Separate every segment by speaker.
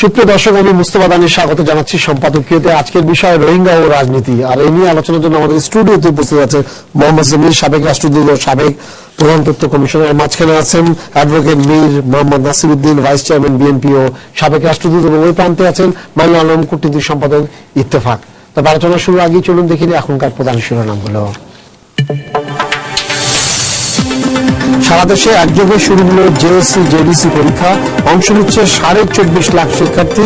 Speaker 1: সুপ্রিয় দর্শক, আমি মুস্তফা দানির স্বাগত জানাচ্ছি সম্পাদকীয়তে। আজকের বিষয় রোহিঙ্গা ও রাজনীতি। আর এই নিয়ে আলোচনার জন্য আমাদের স্টুডিওতে উপস্থিত আছে মোহাম্মদ জমির, সাবেক রাষ্ট্রদূত ও সাবেক প্রধান তথ্য কমিশনার। মাঝখানে আছেন advocate Mir Mohammad Nasiruddin, vice chairman BNP ও সাবেক রাষ্ট্রদূত, এবং ওই প্রান্তে আছেন বাংলা আলম, কূটনীতি সম্পাদক, ইত্তেফাক। তবে আলোচনা শুরু আগেই চলুন দেখে নিই এখনকার প্রধান শিরোনামগুলো। সারা দেশে একযোগে শুরু হলো জেএসসি জেডিসি পরীক্ষা। অংশ নিচ্ছে 24.5 লাখ শিক্ষার্থী।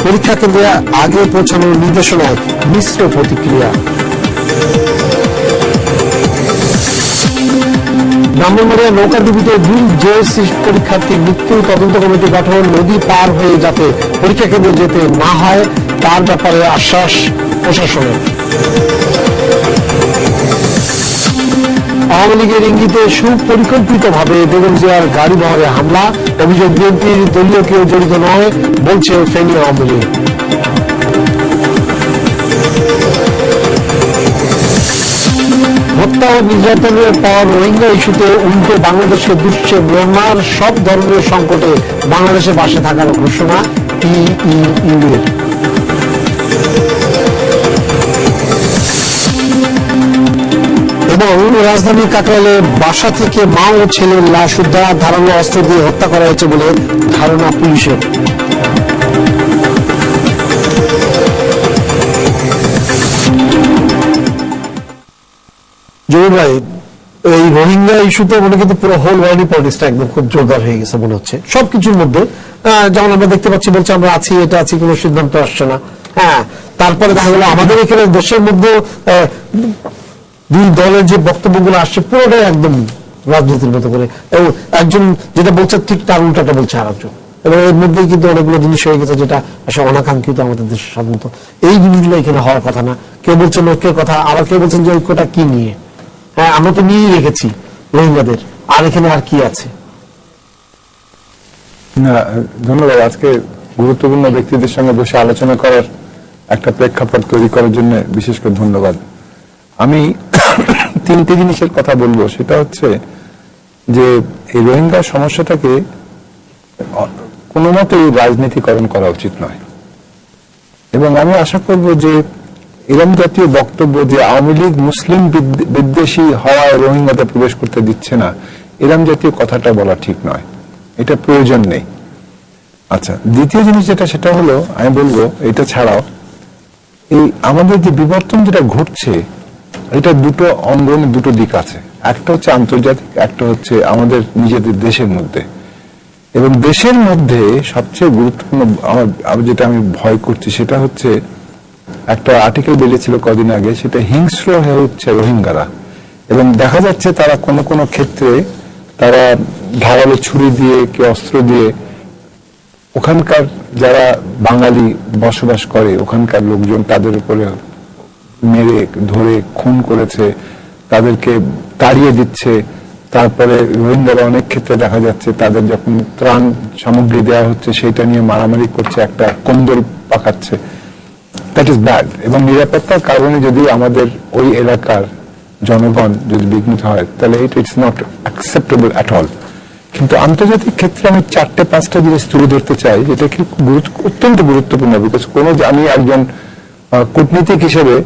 Speaker 1: পরীক্ষা কেন্দ্রে আগে পৌঁছানোর নির্দেশনায় মিশ্র প্রতিক্রিয়া। ব্রাহ্মণবাড়িয়া নৌকাডুবিতে 2 জেএসসি পরীক্ষার্থীর মৃত্যু। তদন্ত কমিটি গঠন। নদী পার হয়ে যাতে পরীক্ষা কেন্দ্রে যেতে না হয় তার ব্যাপারে আশ্বাস প্রশাসনের। আওয়ামী লীগের ইঙ্গিতে সুপরিকল্পিতভাবে বেগম জিয়ার গাড়ি বহরে হামলা। অভিযোগ বিএনপির দলীয় কেউ জড়িত নয় বলছে ফেনী আওয়ামী লীগ। হত্যা ও নির্যাতনের পর রোহিঙ্গা ইস্যুতে উল্টো বাংলাদেশকে দুষছে মিয়ানমার। সব ধরনের সংকটে বাংলাদেশে বাসে থাকার ঘোষণা ইইউর। এবং রাজধানীর কাকরাইলে বাসা থেকে মা ও ছেলের লাশ উদ্ধার। ধারালো অস্ত্র দিয়ে হত্যা করা হয়েছে বলে ধারণা পুলিশের। জহির ভাই, এই রোহিঙ্গা ইস্যুতে মনে কিন্তু পুরো হোল ওয়ার্ল্ড পলিটিক্সটা একদম খুব জোরদার হয়ে গেছে মনে হচ্ছে সবকিছুর মধ্যে। যেমন আমরা দেখতে পাচ্ছি, বলছে আমরা আছি, এটা আছি, কোনো সিদ্ধান্ত আসছে না। হ্যাঁ, তারপরে দেখা গেল আমাদের এখানে দেশের মধ্যে দুই দলের যে বক্তব্যগুলো আসছে পুরোটাই একদম রাজনীতির মতো করে, এবং একজন যেটা বলছে ঠিক তার উল্টাটা বলছে আর একজন, এবং এর মধ্যেই কিন্তু অনেকগুলো জিনিস হয়ে গেছে যেটা আসলে অনাকাঙ্ক্ষিত আমাদের দেশের সাধারণত। এই জিনিসগুলো এখানে হওয়ার কথা না। কেউ বলছেন ঐক্যের কথা, আবার কেউ বলছেন যে ঐক্যটা কি নিয়ে। হ্যাঁ, আমরা তো নিয়েই রেখেছি রোহিঙ্গাদের, আর এখানে আর কি আছে?
Speaker 2: না, ধন্যবাদ। আজকে গুরুত্বপূর্ণ ব্যক্তিদের সঙ্গে বসে আলোচনা করার একটা প্রেক্ষাপট তৈরি করার জন্য বিশেষ করে ধন্যবাদ। আমি 3টে জিনিসের কথা বলবো। সেটা হচ্ছে যে এই রোহিঙ্গা সমস্যাটাকে কোনো মতেই রাজনীতিকরণ করা উচিত নয়, এবং আমি আশা করব যে এরকম জাতীয় বক্তব্য যে আওয়ামী লীগ মুসলিম বিদ্বেষী হওয়ায় রোহিঙ্গাতে প্রবেশ করতে দিচ্ছে না, এরকম জাতীয় কথাটা বলা ঠিক নয়, এটা প্রয়োজন নেই। আচ্ছা, দ্বিতীয় জিনিস যেটা, সেটা হলো আমি বলবো এটা ছাড়াও এই আমাদের যে বিবর্তন যেটা ঘটছে, এটা দুটো অঙ্গনে দুটো দিক আছে। একটা হচ্ছে আন্তর্জাতিক, একটা হচ্ছে আমাদের নিজেদের দেশের মধ্যে। এবং দেশের মধ্যে সবচেয়ে গুরুত্বপূর্ণ আমার যেটা আমি ভয় করছি সেটা হচ্ছে, একটা আর্টিকেল বেরিয়েছিল কদিন আগে, সেটা হিংস্র হয়ে উঠছে রোহিঙ্গারা, এবং দেখা যাচ্ছে তারা কোনো কোনো ক্ষেত্রে তারা ধারালো ছুরি দিয়ে কি অস্ত্র দিয়ে ওখানকার যারা বাঙালি বসবাস করে ওখানকার লোকজন তাদের উপরে মেরে ধরে খুন করেছে, তাদেরকে তাড়িয়ে দিচ্ছে। তারপরে রোহিঙ্গারা অনেক ক্ষেত্রে দেখা যাচ্ছে তাদের যখন ত্রাণ সামগ্রী দেওয়া হচ্ছে সেটা নিয়ে মারামারি করছে, একটা কোন্দল পাকাচ্ছে। That is bad. এবং নিরাপত্তার কারণে যদি আমাদের ওই এলাকার জনগণ যদি বিঘ্নিত হয় তাহলে it's not acceptable at all. কিন্তু আন্তর্জাতিক ক্ষেত্রে আমি 4-5টা জিনিস তুলে ধরতে চাই যেটা কি অত্যন্ত গুরুত্বপূর্ণ। বিকজ আমি একজন কূটনীতিক হিসেবে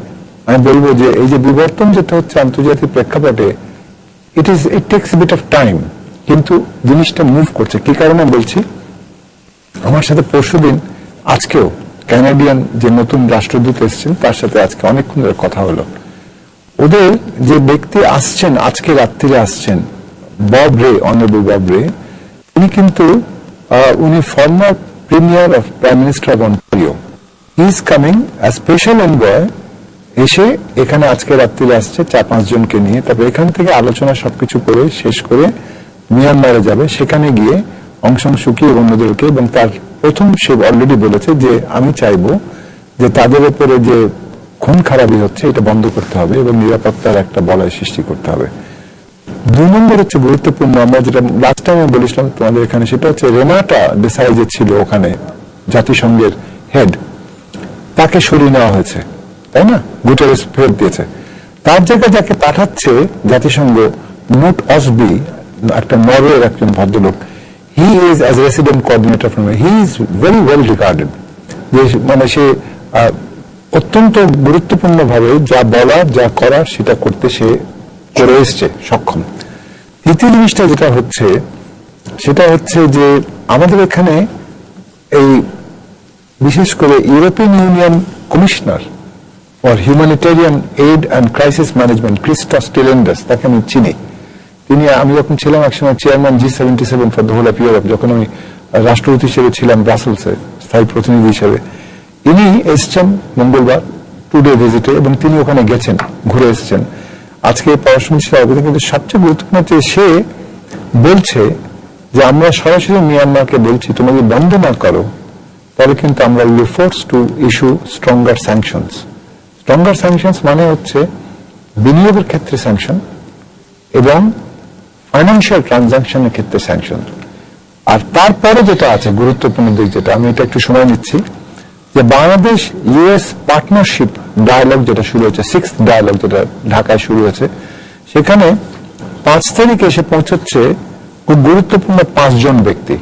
Speaker 2: আমি বলবো যে এই যে বিবর্তন যেটা হচ্ছে আন্তর্জাতিক প্রেক্ষাপটে, it takes bit of time, কিন্তু জিনিসটা মুভ করছে। কি কারণে বলছি, আমার সাথে পরশুদিন আজকেও কানাডিয়ান যে নতুন রাষ্ট্রদূত এসেছেন তার সাথে আজকে অনেকক্ষণ ধরে কথা হলো। ওদের যে ব্যক্তি আসছেন, আজকে রাত্রিরে আসছেন, বব রে, অনারেবল বব রে, তিনি কিন্তু উনি former premier of prime minister of Ontario. He is coming as special envoy, এসে এখানে আজকে রাত্রিরে আসছে 4-5 জনকে নিয়ে। তারপর এখান থেকে আলোচনা সবকিছু করে শেষ করে মিয়ানমারে যাবে, সেখানে গিয়ে অং সান সু কি অন্যদেরকে, এবং তার প্রথম সে অলরেডি বলেছে যে আমি চাইবো যে তাদের উপরে যে খুন খারাপি হচ্ছে এটা বন্ধ করতে হবে এবং নিরাপত্তার একটা বলয় সৃষ্টি করতে হবে। 2 নম্বর হচ্ছে গুরুত্বপূর্ণ, আমরা যেটা লাস্ট টাইম বলেছিলাম তোমাদের এখানে, সেটা হচ্ছে রেনাটা ডেসাই যে ছিল ওখানে জাতিসংঘের হেড, তাকে সরিয়ে নেওয়া হয়েছে, তাই না? গুটারেস ফেরত দিয়েছে। তার জায়গায় যাকে পাঠাচ্ছে জাতিসংঘ, নোট অসবি, একটা নরওয়ের একজন ভদ্রলোক, he is as a resident coordinator from he is very well regarded. মানে সে অত্যন্ত গুরুত্বপূর্ণভাবে যা বলার যা করার সেটা করতে সে করে এসছে সক্ষম। তৃতীয় জিনিসটা যেটা হচ্ছে সেটা হচ্ছে যে আমাদের এখানে এই বিশেষ করে European Union commissioner for humanitarian aid and crisis management Christos Stylianides, তাকে আমি চিনি। তিনি, আমি যখন ছিলাম একসময় chairman G77 for the whole of Europe, যখন আমি রাষ্ট্রপতি হিসেবে ছিলাম ব্রাসেলসে স্থায়ী প্রতিনিধি হিসেবে, ইনি এসছেন মঙ্গলবার 2-day ভিজিটে এবং তিনি ওখানে গেছেন, ঘুরে এসছেন। আজকে পড়াশোনা ছিল, কিন্তু সবচেয়ে গুরুত্বপূর্ণ যে সে বলছে যে আমরা সরাসরি মিয়ানমারকে বলছি তোমরা যদি বন্ধ না করো তাহলে কিন্তু আমরা will force to issue stronger sanctions. Stronger sanctions মানে হচ্ছে বিনিয়োগের ক্ষেত্রে স্যাংশন এবং ফাইন্যান্সিয়াল ট্রানজাকশনের ক্ষেত্রে স্যাংশন। আর তারপরে যেটা আছে গুরুত্বপূর্ণ দিক, যেটা আমি এটা একটু সময় নিচ্ছি, যে বাংলাদেশ ইউএস পার্টনারশিপ ডায়ালগ যেটা শুরু হয়েছে, 6th ডায়ালগ যেটা ঢাকায় শুরু হয়েছে, সেখানে 5 তারিখে এসে পৌঁছচ্ছে খুব গুরুত্বপূর্ণ 5 জন ব্যক্তি।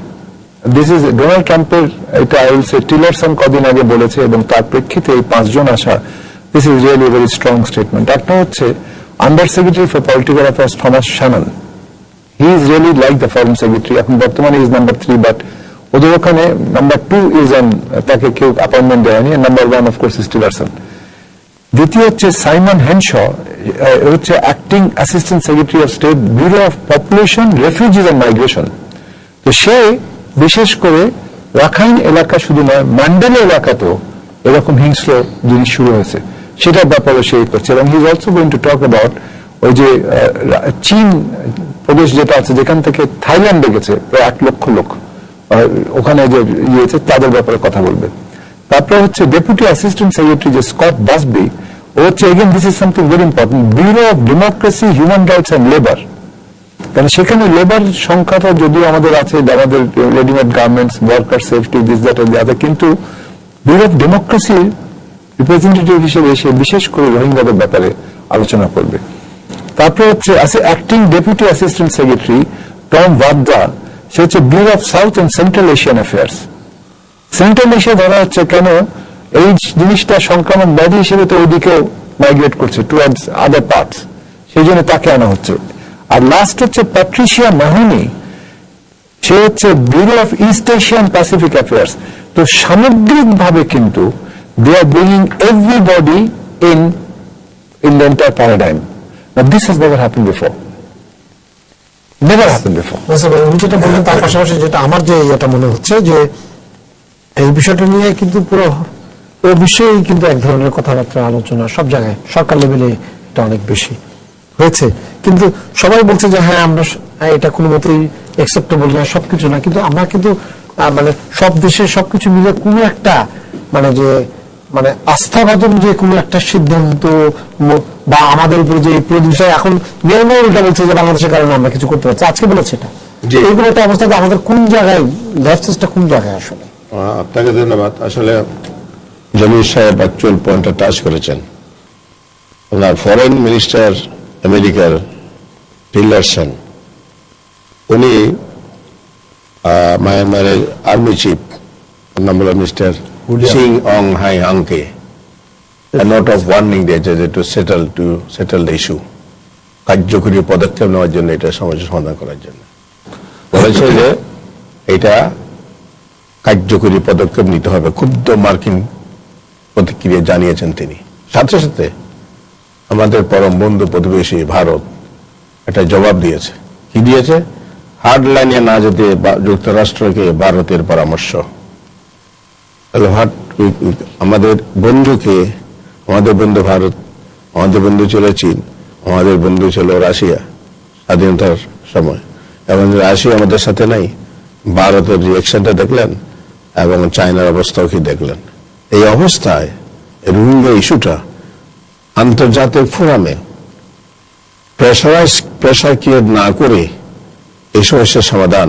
Speaker 2: দিস ইজ ডোনাল্ড ট্রাম্পের, এটা আই উইল সে টিলারসন কদিন আগে বলেছে এবং তার প্রেক্ষিতে এই 5 জন আসা, this is really very strong statement. একটা হচ্ছে under secretary for political affairs Thomas Shannon, he is really like the foreign secretary, এখন বর্তমানে ইজ নাম্বার 3, বাট ওদের ওখানে নাম্বার 2 ইজ অন, তাকে কেউ অ্যাপয়েন্টমেন্ট দেয়নি, নাম্বার 1 অফকোর্স ইজ টিলারসন। দ্বিতীয় হচ্ছে সাইমন হেনশ, হচ্ছে acting assistant secretary of state, bureau of population, refugees and migration. তো সে বিশেষ করে রাখাইন এলাকা শুধু নয়, ম্যান্ডেলা এলাকাতেও এরকম হিংস্র জিনিস শুরু হয়েছে, সেটার ব্যাপারে সে করছে। এবং he is also going to talk about ওই যে চীন প্রদেশ যেটা আছে, যেখান থেকে থাইল্যান্ডে গেছে প্রায় 1 লক্ষ লোক, ওখানে যে ইয়েছে তাদের ব্যাপারে কথা বলবে। তারপরে হচ্ছে ডেপুটি অ্যাসিস্ট্যান্ট সেক্রেটারি যে স্কট বাসবি, ও হচ্ছে again this is something very important, bureau of democracy, human rights and labour. কারণ সেখানে লেবার সংখ্যাটা যদিও আমাদের আছে, আমাদের readymade garments, worker safety, this that and the other, কিন্তু ব্যুরো অফ ডেমোক্রেসি রিপ্রেজেন্টেটিভ হিসেবে এসে বিশেষ করে রোহিঙ্গাদের ব্যাপারে আলোচনা করবে। তারপরে হচ্ছে acting deputy assistant secretary Tom ভাদ্রা, সে হচ্ছে bureau of South and Central Asian affairs. Central Asia ধরা হচ্ছে কেন, এই জিনিসটা সংক্রামক ব্যাধি হিসেবে তো ওইদিকেও মাইগ্রেট করছে টুয়ার্ডস আদার পার্টস, সেই জন্য তাকে আনা হচ্ছে। আর লাস্ট হচ্ছে প্যাট্রিশিয়া মাহনি, সে হচ্ছে bureau of East Asian Pacific affairs. তো সামগ্রিকভাবে কিন্তু they are bringing everybody in the entire paradigm. This has never happened before, never happened before.
Speaker 1: উনি যেটা বললেন তার পাশাপাশি যেটা আমার যে এটা মনে হচ্ছে যে এই বিষয়টা নিয়ে কিন্তু পুরো বিশ্বেই কিন্তু এক ধরনের কথাবার্তা আলোচনা সব জায়গায়, সরকার লেভেলে এটা অনেক বেশি হয়েছে, কিন্তু সবাই বলছে যে হ্যাঁ আমরা এটা কোনো মতেই অ্যাকসেপ্টেবল না, সবকিছু না, কিন্তু আমরা কিন্তু মানে সব দেশে সবকিছু মিলে কোনো একটা মানে যে মানে আস্থাভাজন যে কোনো একটা সিদ্ধান্ত বা আমাদের উপরে যে বিষয়, এখন মিয়ানমার উল্টা বলছে যে বাংলাদেশের কারণে আমরা কিছু করতে পারছি, আজকে বলেছে এটা, এইগুলো একটা অবস্থাতে আমাদের কোন জায়গায় ল্যাপসেসটা কোন জায়গায় আসলে?
Speaker 3: আপনাকে ধন্যবাদ। আসলে জমির সাহেব অ্যাকচুয়াল পয়েন্টটা টাচ করেছেন। ওনার ফরেন মিনিস্টার আমেরিকার টিলারসন, উনি মায়ানমারের আর্মি চিফ নাম হল মিস্টার সিং অং হাই আংকে নোট অফ ওয়ার্নিং দিয়েছে যে টু সেটেল দ্য ইস্যু, কার্যকরী পদক্ষেপ নেওয়ার জন্য, এটা সমস্যা সমাধান করার জন্য বলেছে যে এটা কার্যকরী পদক্ষেপ নিতে হবে। ক্ষুব্ধ মার্কিন প্রতিক্রিয়া জানিয়েছেন তিনি। সাথে সাথে আমাদের পরম বন্ধু প্রতিবেশী ভারত একটা জবাব দিয়েছে। কি দিয়েছে? হার্ড লাইনে না যেতে যুক্তরাষ্ট্রকে ভারতের পরামর্শ। আমাদের বন্ধুকে, আমাদের বন্ধু ভারত, আমাদের বন্ধু ছিল চীন, আমাদের বন্ধু ছিল রাশিয়া স্বাধীনতার সময়, এবং রাশিয়া আমাদের সাথে নাই। ভারতের রিয়েকশনটা দেখলেন এবং চায়নার অবস্থাও কি দেখলেন। এই অবস্থায় রোহিঙ্গা ইস্যুটা আন্তর্জাতিক ফোরামে প্রেসার ক্রিয়েট না করে এই সমস্যার সমাধান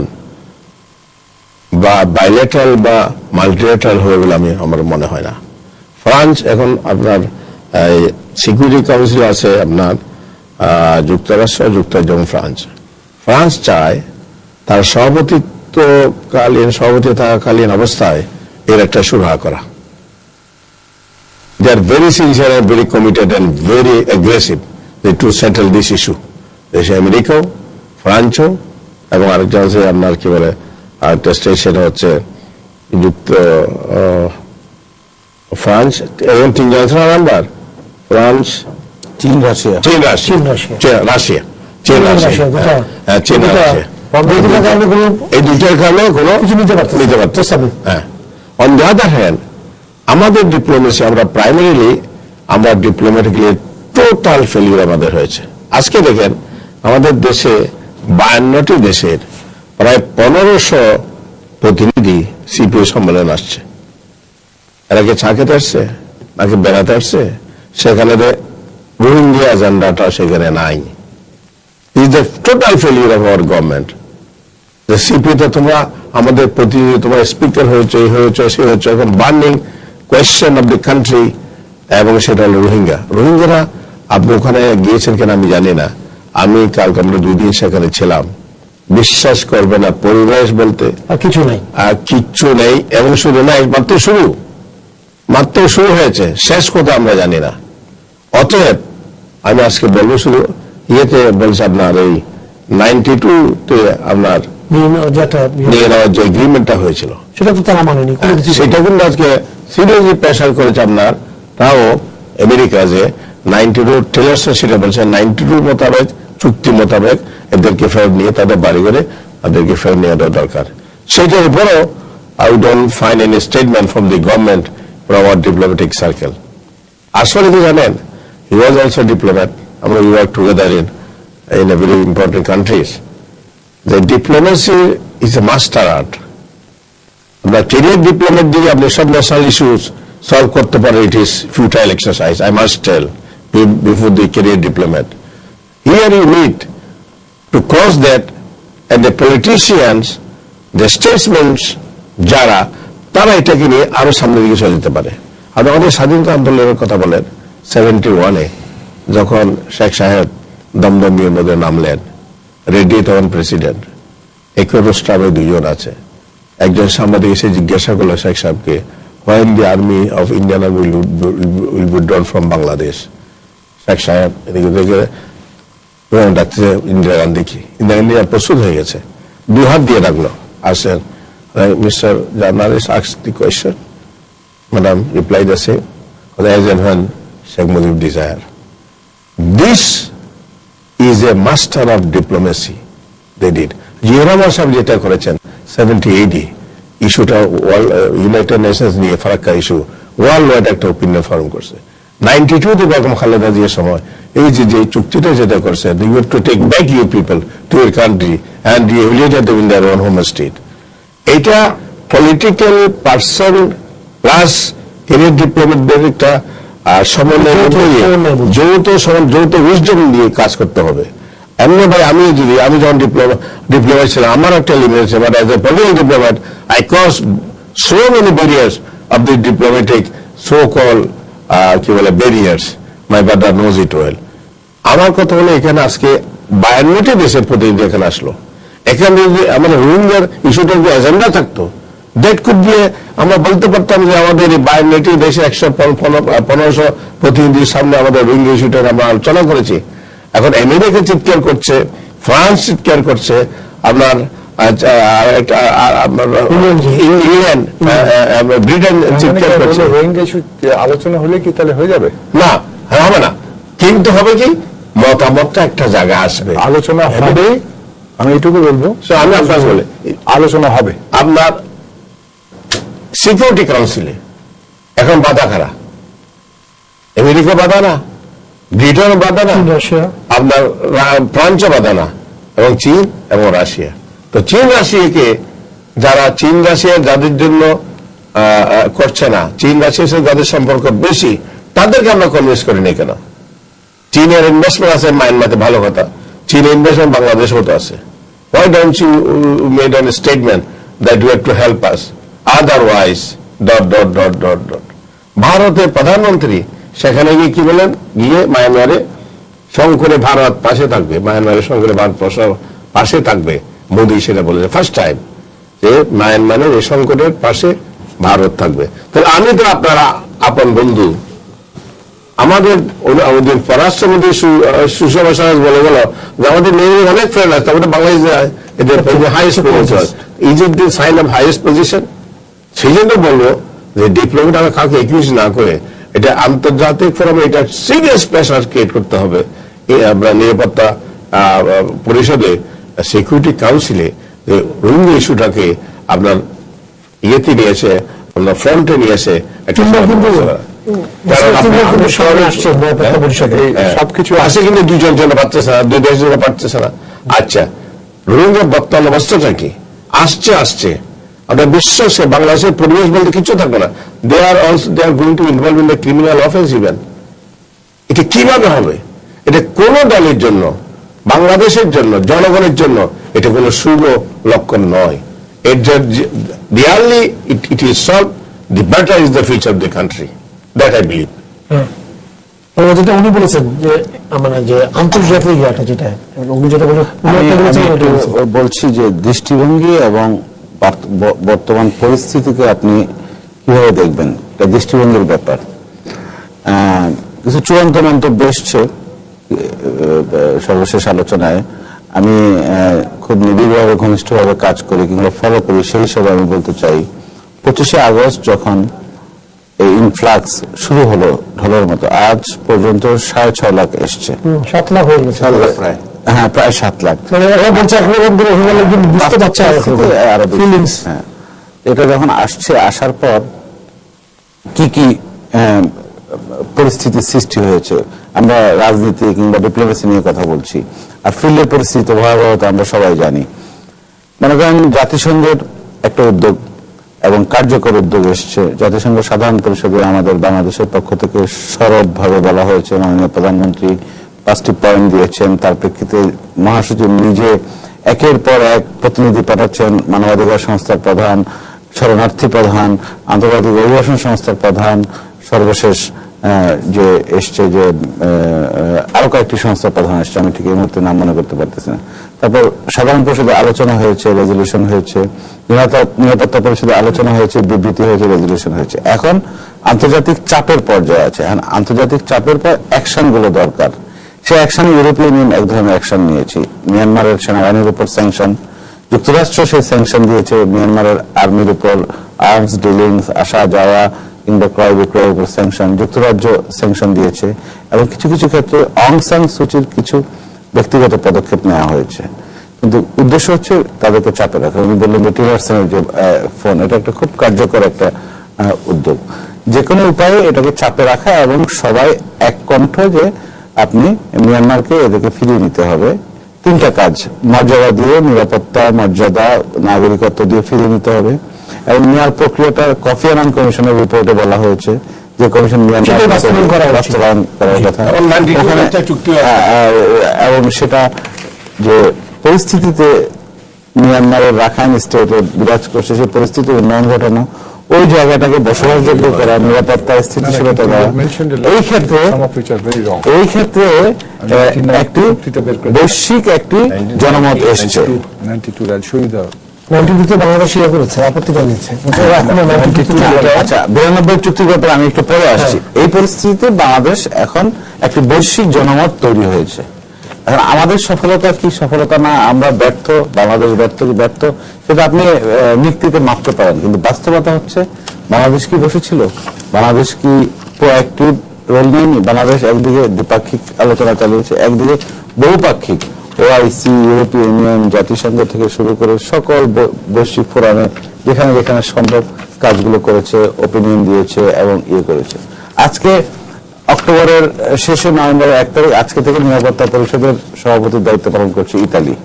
Speaker 3: বা বাইলেটারাল বা মাল্টিলেটারাল হবে বলে আমার মনে হয় না। ফ্রান্স এখন আপনার সিকিউরিটি কাউন্সিল আছে, আপনার যুক্তরাষ্ট্র, যুক্তরাজ্য এবং ফ্রান্স চায় তার সভাপতিত্ব দায়িত্বকালীন সভাপতি থাকাকালীন অবস্থায় এর একটা সুরাহা করা। They are very sincere and very committed and very aggressive to settle this issue. দেশে আমেরিকাও, ফ্রান্সও এবং আরেকটা আছে আপনার কি বলে আরেকটা স্টেট, সেটা হচ্ছে ফ্রান্স এবং তিনজন আছে নাম্বার, ফ্রান্স,
Speaker 1: চীন, রাশিয়া,
Speaker 3: এই দুইটার কারণে কোনো কিছু নিতে পারতেছে না। হ্যাঁ, অন দ্য আদার হ্যান্ড আমাদের ডিপ্লোমেসি, আমরা প্রাইমারিলি আমরা ডিপ্লোম্যাটিক্যালি টোটাল ফেলিউর আমাদের হয়েছে। আজকে দেখেন আমাদের দেশে 52টি দেশের প্রায় 1500 প্রতিনিধি সিপিও সম্মেলন আসছে। এরা কি চা খেতে আসছে নাকি বেড়াতে আসছে? সেখানে রোহিঙ্গা এজেন্ডাটা সেখানে নাই। Is the total failure of our government. সিপিতে তোমরা আমাদের প্রতিনিধি, তোমরা স্পিকার হয়েছে, এই হয়েছে, সে হয়েছে, এখন burning question of the country, এবং সেটা হলো রোহিঙ্গারা। আপনি ওখানে গিয়েছেন কেন আমি জানি না, আমি কালকে আমরা 2 দিন সেখানে ছিলাম, বিশ্বাস করবে না, পরিবেশ বলতে কিচ্ছু নেই, এবং শুধু নাই, মাত্র শুরু হয়েছে, শেষ কথা আমরা জানি না। অতএব আমি আজকে বলবো শুধু ইয়েতে বলছে আপনার এই 92-তে আপনার নিয়ে নেওয়ার যে এগ্রিমেন্টটা হয়েছিল
Speaker 1: সেটা তো তারা মানেনি,
Speaker 3: সেটা কিন্তু আজকে সিরিয়াসলি প্রেশার করেছে আপনার, তাও আমেরিকা যে 92 টেলার্সরা সেটা বলছে 92 মোতাবেক, চুক্তি মোতাবেক এদেরকে ফেরত নিয়ে তাদের বাড়ি করে তাদেরকে ফেরত নিয়ে দেওয়া দরকার। সেটার উপরও I don't find any statement from the government from our diplomatic circle. আসলে কি জানেন, he was also a diplomat. আমরা we work together in a very important countries. The diplomacy is a master art. আমরা career diplomat দিয়ে আপনি সব national issues solve করতে পারে, it is futile exercise, I must tell, before the career diplomat. Here you need to cross that, and the politicians, the statesmen যারা, তারা এটাকে নিয়ে আরো সামনের দিকে চলে যেতে পারে। আর আমাদের স্বাধীনতা আন্দোলনের কথা বলেন 71-এ যখন শেখ সাহেব দমদমিয়ার মধ্যে নামলেন, রেড্ডি তখন প্রেসিডেন্ট, একরোস্টামে 2 জন আছে। একজন সাংবাদিক এসে জিজ্ঞাসা করলো শেখ সাহেবকে, when the army of Indian army will withdraw from Bangladesh? Sheikh সাহেব এদিকে দেখে ডাকছে ইন্দিরা গান্ধীকে, ইন্দিরা গান্ধী প্রস্তুত হয়ে গেছে, 2 হাত দিয়ে রাখলো, আসেন, Mr. Journalist asked the question, Madam replied the same, as and when Sheikh Mujib desire. This is a master of diplomacy. They did. Ziaur Rahman সাহেব যেটা করেছেন 78 ইস্যুটা ইউনাইটেড নেশনস নিয়ে ফারাক্কা ইস্যু ওয়ার্ল্ড ওয়াইড একটা ওপিনিয়ন ফর্ম করছে। 92-তে বেগম খালেদা জিয়ার সময় এই যে চুক্তিটা যেটা করছে, you have to take back your people to your country and rehabilitate them in their own home state. এটা পলিটিক্যাল পার্সন প্লাস ক্যারিয়ার ডিপ্লোমেটদের একটা সমন্বয়, যৌথ উইজডম দিয়ে কাজ করতে হবে। এমনি ভাই আমি যখন ডিপ্লোমেট ছিলাম, আমার একটা লিমিট আছে, but as a political diplomat I cross so many barriers of the diplomatic so call কি বলে barriers, my brother knows it well. আমার কথা হলো এখানে আজকে 52টি দেশের প্রতিনিধি এখানে আসলো, এখানে যদি আমাদের রোহিঙ্গার ইস্যুটা যদি এজেন্ডা থাকতো, দ্যাট কুড বি, আমরা বলতে পারতাম যে আমাদের এই 52টি দেশে 115 প্রতিনিধির সামনে আমাদের রোহিঙ্গা ইস্যুটা আমরা আলোচনা করেছি। এখন আমেরিকা চিৎকার করছে, ফ্রান্স চিৎকার করছে, আপনার ইংল্যান্ড, ব্রিটেন চিৎকার করছে।
Speaker 2: রোহিঙ্গা ইস্যু আলোচনা হলে কি তাহলে হয়ে যাবে?
Speaker 3: না, হবে না, কিন্তু হবে কি মতামতটা একটা জায়গা আসবে,
Speaker 2: আলোচনা হবে। আমি এটুকু বলবো,
Speaker 3: আমি আপনার বলে
Speaker 2: আলোচনা হবে।
Speaker 3: আপনার সিকিউরিটি কাউন্সিলে এখন বাধা কারা? আমেরিকা বাধা না, ব্রিটেন বাধা না, আপনার ফ্রান্সও বাধা না, এবং চীন এবং রাশিয়া। তো চীন রাশিয়াকে যারা যাদের জন্য করছে না, চীন রাশিয়ার সাথে যাদের সম্পর্ক বেশি, তাদেরকে আমরা কনভিন্স করিনি কেন? চীনের ইনভেস্টমেন্ট আছে মায়ানমারে, ভালো কথা, চীনের ইনভেস্টমেন্ট বাংলাদেশেও তো আছে। Why don't you made a statement that you have to help us? Otherwise, ... ভারতের প্রধানমন্ত্রী সেখানে গিয়ে কি বলেন, গিয়ে মায়ানমারে সংকরে ভারত পাশে থাকবে, মায়ানমারের সংকরে ভারত পাশে থাকবে, মোদী সেটা বলেছে ফার্স্ট টাইম। যে মায়ানমারের এই সংকটের পাশে ভারত থাকবে। তাহলে আমি তো আপনারা আপন বন্ধু, আমাদের পররাষ্ট্রমন্ত্রী সুষমা স্বরাজ বলে গেল যে আমাদের নেই অনেক ফ্রেন্ড আছে, আমাদের Bangladesh highest position, is it the sign of highest position? সেই জন্য বলবো যে ডিপ্লোমেট আমরা কাউকে একিউজ না করে এটা আন্তর্জাতিক ফোরামে এটা সিরিয়াস প্রেসার ক্রিয়েট করতে হবে। আমরা নিরাপত্তা পরিষদে, সিকিউরিটি কাউন্সিলে রোহিঙ্গা ইস্যুটাকে আপনার ইয়েতে নিয়ে এসে, আপনার ফ্রন্টে নিয়ে এসে একটা সবকিছু আসে, কিন্তু দুজন জন পারতেছে না, দুই দেশ জন পারতেছে না। আচ্ছা, রোহিঙ্গা বর্তমান অবস্থাটা কি? আসছে আপনার বিশ্বাসে বাংলাদেশের পরিবেশ বলতে কিছু থাকবে না। They are going to involve in the criminal offence even. এটা কিভাবে হবে? এটা কোন দলের জন্য, বাংলাদেশের জন্য, জনগণের জন্য এটা কোনো শুভ লক্ষণ নয়। The early it is solved, the better is the future of the country. That I believe.
Speaker 1: যেটা উনি বলেছেন যে মানে যে আন্তর্জাতিক ইয়াটা, যেটা উনি যেটা
Speaker 4: বলছি যে দৃষ্টিভঙ্গি এবং বর্তমান পরিস্থিতিকে আপনি কিভাবে দেখবেন, এটা দৃষ্টিভঙ্গির ব্যাপার। কিছু চূড়ান্ত মন্তব্য এসছে সর্বশেষ আলোচনায়। আমি খুব নিবিড়ভাবে ঘনিষ্ঠভাবে কাজ করি কিংবা ফলো করি, সেই হিসাবে আমি বলতে চাই 25শে আগস্ট যখন এই ইনফ্লাক্স শুরু হলো ঢলের মতো, আজ পর্যন্ত 6.5 লাখ এসছে।
Speaker 1: 7 লাখ হয়ে গেছে
Speaker 4: প্রায়, হ্যাঁ প্রায় 7 লাখ। এটা যখন আসছে, আসার পর কি কি পরিস্থিতির সৃষ্টি হয়েছে, আমরা রাজনীতি কিংবা ডিপ্লোমেসি নিয়ে কথা বলছি, আর ফিল্ডের পরিস্থিতি ভয়াবহতা আমরা সবাই জানি। মনে করেন জাতিসংঘের একটা উদ্যোগ এবং কার্যকর উদ্যোগ এসছে। জাতিসংঘ সাধারণ পরিষদে আমাদের বাংলাদেশের পক্ষ থেকে সরবভাবে বলা হয়েছে, মাননীয় প্রধানমন্ত্রী 5টি পয়েন্ট দিয়েছেন। তার প্রেক্ষিতে মহাসচিব নিজে একের পর এক প্রতিনিধি পাঠাচ্ছেন, মানবাধিকার সংস্থার প্রধান, শরণার্থী প্রধান, আন্তর্জাতিক অভিবাসন সংস্থার প্রধান, সর্বশেষ যে এসছে যে আরো কয়েকটি সংস্থার প্রধান এসছে, আমি ঠিক এই মুহূর্তে নাম মনে করতে পারতেছি না। তারপর সাধারণ পরিষদে আলোচনা হয়েছে, রেজলিউশন হয়েছে, নিরাপত্তা পরিষদে আলোচনা হয়েছে, বিবৃতি হয়েছে, রেজলিউশন হয়েছে। এখন আন্তর্জাতিক চাপের পর্যায়ে আছে। এখন আন্তর্জাতিক চাপের পর অ্যাকশন গুলো দরকার। সেই অ্যাকশন ইউরোপিয়ান ইউনিয়ন এক ধরনের অ্যাকশন নিয়েছে। মিয়ানমারের সেনাবাহিনীর উপর স্যাংশন, যুক্তরাষ্ট্র সেই স্যাংশন দিয়েছে মিয়ানমারের আর্মির উপর, আর্মস ডিলিংস, আসা যাওয়া কিংবা ক্রয় বিক্রয়ের উপর স্যাংশন, যুক্তরাজ্য স্যাংশন দিয়েছে। এবং কিছু কিছু ক্ষেত্রে অং সান সুচির কিছু ব্যক্তিগত পদক্ষেপ নেওয়া হয়েছে, কিন্তু উদ্দেশ্য হচ্ছে তাদেরকে চাপে রাখা। উনি বললেন যে টিলারসনের যে ফোন, এটা একটা খুব কার্যকর একটা উদ্যোগ। যে কোনো উপায়ে এটাকে চাপে রাখা এবং সবাই এক কণ্ঠ যে আপনি মিয়ানমারকে এদেরকে ফিরিয়ে নিতে হবে। 3টা কাজ, মর্যাদা দিয়ে, নিরাপত্তা, মর্যাদা, নাগরিকত্ব দিয়ে ফিরিয়ে নিতে হবে। এবং নেওয়ার প্রক্রিয়াটা কফি আনান কমিশনের রিপোর্টে বলা হয়েছে যে কমিশন মিয়ানমার বাস্তবায়ন করার কথা, এবং সেটা যে পরিস্থিতিতে মিয়ানমারের রাখাইন স্টেটে বিরাজ করছে সেই পরিস্থিতি উন্নয়ন ঘটানো, ওই জায়গাটাকে বসবাসযোগ্য করা, নিরাপত্তা স্থিতিশীলতা করা। এই ক্ষেত্রে একটি বৈশ্বিক একটি জনমত এসছে।
Speaker 1: বাংলাদেশ আপত্তি জানিয়েছে।
Speaker 4: আচ্ছা, 92 চুক্তির ব্যাপারে আমি একটু পরে আসছি। এই পরিস্থিতিতে বাংলাদেশ এখন একটি বৈশ্বিক জনমত তৈরি হয়েছে। এখন আমাদের সফলতা কি সফলতা না, আমরা ব্যর্থ, বাংলাদেশ ব্যর্থ কি ব্যর্থ, সেটা আপনি নিক্তিতে মাপতে পারেন, কিন্তু বাস্তবতা হচ্ছে বাংলাদেশ কি বসেছিল, বাংলাদেশ কি প্রোঅ্যাক্টিভ রোল নেয়নি। বাংলাদেশ একদিকে দ্বিপাক্ষিক আলোচনা চালিয়েছে, একদিকে বহুপাক্ষিক ওআইসি, ইউরোপীয় ইউনিয়ন, জাতিসংঘ থেকে শুরু করে সকল বৈশ্বিক ফোরামে যেখানে যেখানে সম্ভব কাজগুলো করেছে, ওপিনিয়ন দিয়েছে এবং ইয়ে করেছে। আজকে অক্টোবরের শেষে, নভেম্বরের 1 তারিখ, আজকে থেকে নিরাপত্তা পরিষদের সভাপতির দায়িত্ব পালন করছে ইতালি,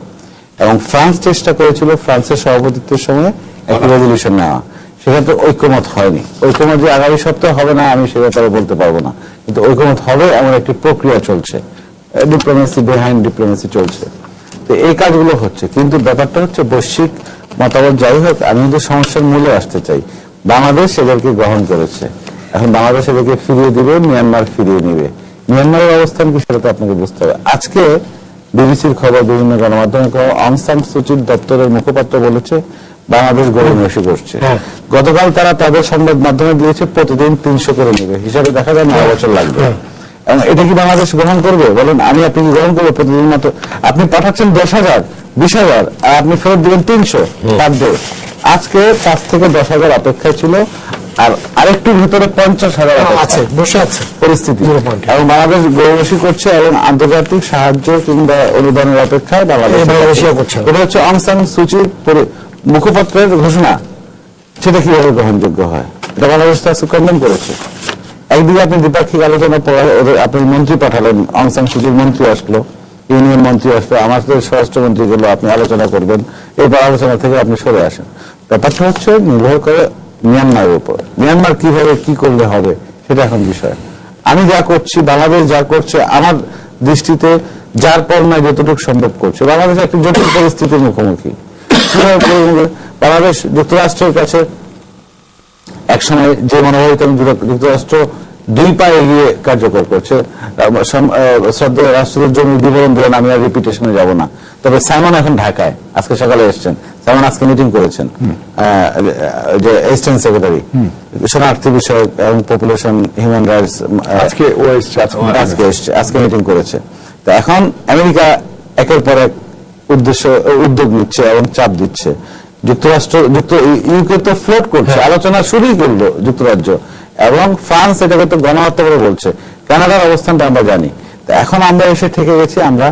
Speaker 4: এবং ফ্রান্স চেষ্টা করেছিল ফ্রান্সের সভাপতিত্বের সময় একটি রেজলিউশন নেওয়া। সেখানে ঐক্যমত হয়নি। ঐক্যমত যে আগামী সপ্তাহে হবে না আমি সে ব্যাপারে বলতে পারবো না, কিন্তু ঐক্যমত হবে এমন একটি প্রক্রিয়া চলছে, ডিপ্লোমেসি বিহাইন্ড ডিপ্লোমেসি চলছে। তো এই কাজগুলো হচ্ছে, কিন্তু ব্যাপারটা হচ্ছে বৈশ্বিক মতামত যাই হোক, আমি কিন্তু সমস্যার মূলে আসতে চাই। বাংলাদেশ এদেরকে গ্রহণ করেছে, এখন বাংলাদেশ এদেরকে ফিরিয়ে দিবে, মিয়ানমার ফিরিয়ে নিবে। মিয়ানমারের অবস্থান কি সেটা তো আপনাকে বুঝতে হবে। আজকে বিবিসির খবর, বিভিন্ন গণমাধ্যমের খবর, অং সান সুচির দপ্তরের মুখপাত্র বলেছে বাংলাদেশ গড়িমসি করছে। গতকাল তারা তাদের সংবাদ মাধ্যমে দিয়েছে প্রতিদিন 300 করে নেবে, হিসাবে দেখা যায় 9 বছর লাগবে। এবং এটা কি বাংলাদেশ গ্রহণ করবে বলেন? আমি আপনি কি গ্রহণ করবো? প্রতিদিন মাত্র আপনি পাঠাচ্ছেন 10,000 20,000 আর আপনি ফেরত দিবেন 300 পার ডে। আজকে 5 থেকে 10,000 অপেক্ষায় ছিল, আর আরেকটু ভিতরে 50,000
Speaker 1: আছে, বসে আছে
Speaker 4: পরিস্থিতি। এবং বাংলাদেশ গৌরবশী করছে এবং আন্তর্জাতিক সাহায্য কিংবা অনুদানের অপেক্ষায় বাংলাদেশ
Speaker 1: করছে।
Speaker 4: এটা হচ্ছে অং সান সুচির মুখপাত্রের ঘোষণা। সেটা কিভাবে গ্রহণযোগ্য হয়? এটা বাংলাদেশ তো কন্ডেম করেছে। একদিকে আপনি দ্বিপাক্ষিক আলোচনা আপনি মন্ত্রী পাঠালেন, অং সান সুচির মন্ত্রী আসলো, ইউনিয়ন মন্ত্রী আসলো, আমাদের স্বরাষ্ট্রমন্ত্রী গেল, আপনি আলোচনা করবেন, এরপর আলোচনা থেকে আপনি সরে আসেন। ব্যাপারটা হচ্ছে নির্ভর করে মিয়ানমারের উপর। মিয়ানমার কিভাবে কি করলে হবে সেটা এখন বিষয়। আমি যা করছি, বাংলাদেশ যা করছে, আমার দৃষ্টিতে যার পর নয় যতটুকু সম্ভব করছে। বাংলাদেশ একটি জটিল পরিস্থিতির মুখোমুখি। বাংলাদেশ যুক্তরাষ্ট্রের কাছে একসময় যে মনোভাবিত যুক্তরাষ্ট্র 2 পা এগিয়ে কার্যকর করছে। শ্রদ্ধেয় রাষ্ট্রদূত জমি বিবরণ দিলেন, আমি আর রিপিটেশনে যাব না। তবে সাইমন এখন ঢাকায়, আজকে সকালে এসছেন। সাইমন আজকে মিটিং করেছেন, যে অ্যাসিস্ট্যান্ট সেক্রেটারি শরণার্থী বিষয়ক এবং পপুলেশন হিউম্যান রাইটস, আজকে মিটিং করেছে। তো এখন আমেরিকা একের পর এক উদ্যোগ নিচ্ছে এবং চাপ দিচ্ছে। যুক্তরাষ্ট্র ইউকে তো ফ্লোট করছে, আলোচনা শুরুই করলো যুক্তরাজ্য, এবং ফ্রান্স এটাকে তো গণহত্যা করে বলছে। কানাডার অবস্থানটা আমরা জানি। তো এখন আমরা এসে ঠেকে গেছি, আমরা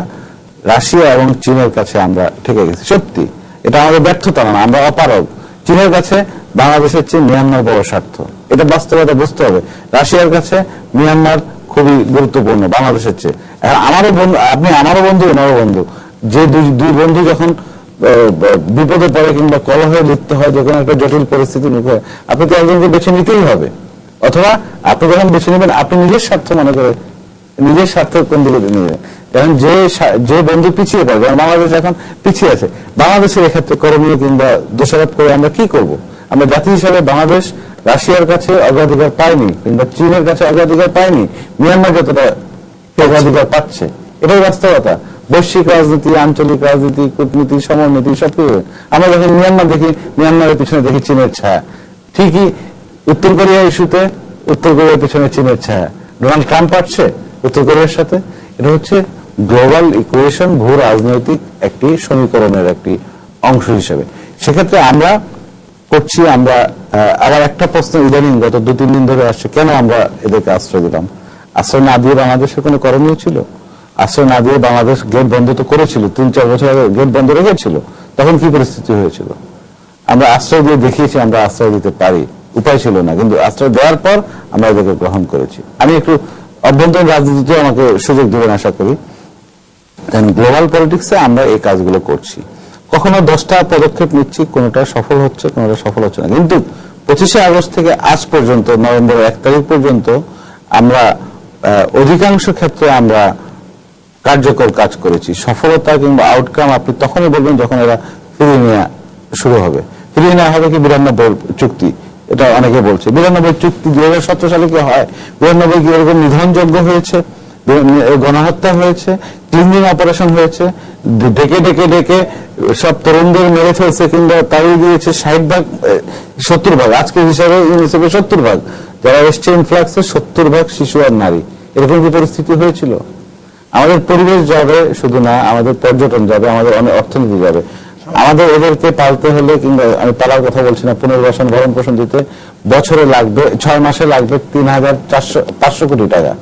Speaker 4: রাশিয়া এবং চীনের কাছে আমরা ঠেকে গেছি। সত্যি এটা আমাদের ব্যর্থতা না, আমরা অপারগ। চীনের কাছে বাংলাদেশের চেয়ে মিয়ানমার বড় স্বার্থ, এটা বাস্তবতা বুঝতে হবে। রাশিয়ার কাছে মিয়ানমার খুবই গুরুত্বপূর্ণ বাংলাদেশের চেয়ে। আমারও বন্ধু, আপনি আমারও বন্ধু, ওনারও বন্ধু। যে দুই বন্ধু যখন বিপদে পড়ে কিংবা কলহে লিপ্ত হয়, যখন একটা জটিল পরিস্থিতির মুখে হয়, আপনি তো একজনকে বেছে নিতেই হবে। অথবা আপনি যখন বেছে নেবেন, আপনি নিজের স্বার্থ মনে করে, নিজের স্বার্থ কোন দিকে নেবেন। কারণ যে বন্ধু পিছিয়ে পড়ে, যেমন বাংলাদেশ এখন পিছিয়ে আছে, বাংলাদেশের এক্ষেত্রে করণীয় কিংবা দোষারোপ করে আমরা কি করব? আমরা জাতি হিসাবে বাংলাদেশ রাশিয়ার কাছে অগ্রাধিকার পায়নি, কিংবা চীনের কাছে অগ্রাধিকার পায়নি, মিয়ানমার যতটা অগ্রাধিকার পাচ্ছে। এটাই বাস্তবতা। বৈশ্বিক রাজনীতি, আঞ্চলিক রাজনীতি, কূটনীতি, সমরনীতি সবকিছু আমরা যখন মিয়ানমার দেখি, মিয়ানমারের পিছনে দেখি চীনের ছায়া। ঠিকই উত্তর কোরিয়া ইস্যুতে উত্তর কোরিয়ার পিছনে চীনের ছায়া। ডোনাল্ড ট্রাম্প পাচ্ছে উত্তর কোরিয়ার সাথে। এটা হচ্ছে গ্লোবাল ইকুয়েশন, ভূ রাজনৈতিক একটি সমীকরণের একটি অংশ হিসেবে। সেক্ষেত্রে আমরা করছি, আমরা আবার একটা প্রশ্ন ইদানিং গত 2-3 দিন ধরে আসছে, কেন আমরা এদেরকে আশ্রয় দিলাম? আশ্রয় না দিয়ে বাংলাদেশের কোনো করণীয় ছিল? আশ্রয় না দিয়ে বাংলাদেশ গেট বন্ধ তো করেছিল, 3-4 বছর আগে গেট বন্ধ রেখেছিল। তখন কি পরিস্থিতি হয়েছিল? আমরা আশ্রয় দিয়ে দেখিয়েছি আমরা আশ্রয় দিতে পারি, উপায় ছিল না, কিন্তু আশ্রয় দেওয়ার পর আমরা এদেরকে গ্রহণ করেছি। আমি একটু অভ্যন্তরীণ রাজনীতিতে আমাকে সুযোগ দেবেন আশা করি। গ্লোবাল পলিটিক্সে আমরা এই কাজগুলো করছি। কখনো 10টা পদক্ষেপ নিচ্ছি, কোনোটা সফল হচ্ছে, কোনোটা সফল হচ্ছে না। কিন্তু 25শে আগস্ট থেকে আজ পর্যন্ত, নভেম্বর 1 তারিখ পর্যন্ত, আমরা অধিকাংশ ক্ষেত্রে আমরা কার্যকর কাজ করেছি। সফলতা কিংবা আউটকাম আপনি তখনই বলবেন যখন এরা ফিরিয়ে নেওয়া শুরু হবে। ফিরিয়ে নেওয়া হবে কি 92 চুক্তি, এটা অনেকে বলছে। 92 চুক্তি 2017 সালে কি হয়? 92 কি এরকম নিধনযোগ্য হয়েছে, গণহত্যা হয়েছে, ক্লিনিং অপারেশন হয়েছে, ডেকে ডেকে ডেকে সব তরুণদের মেরে ফেলছে কিংবা তাড়িয়ে দিয়েছে 60 ভাগ 70 ভাগ, আজকে হিসাবে ইউনিসেফের 70 ভাগ যারা এসছে ইনফ্লাক্সে 70 ভাগ শিশু আর নারী। এরকম কি পরিস্থিতি হয়েছিল? আমাদের পরিবেশ যাবে শুধু না, আমাদের পর্যটন যাবে, আমাদের অনেক অর্থনীতি যাবে। আমাদের এদেরকে পালতে হলে, কিংবা আমি পালার কথা বলছি না, পুনর্বাসন ভরণ পোষণ দিতে বছরে লাগবে, 6 মাসে লাগবে 3,500 কোটি টাকা,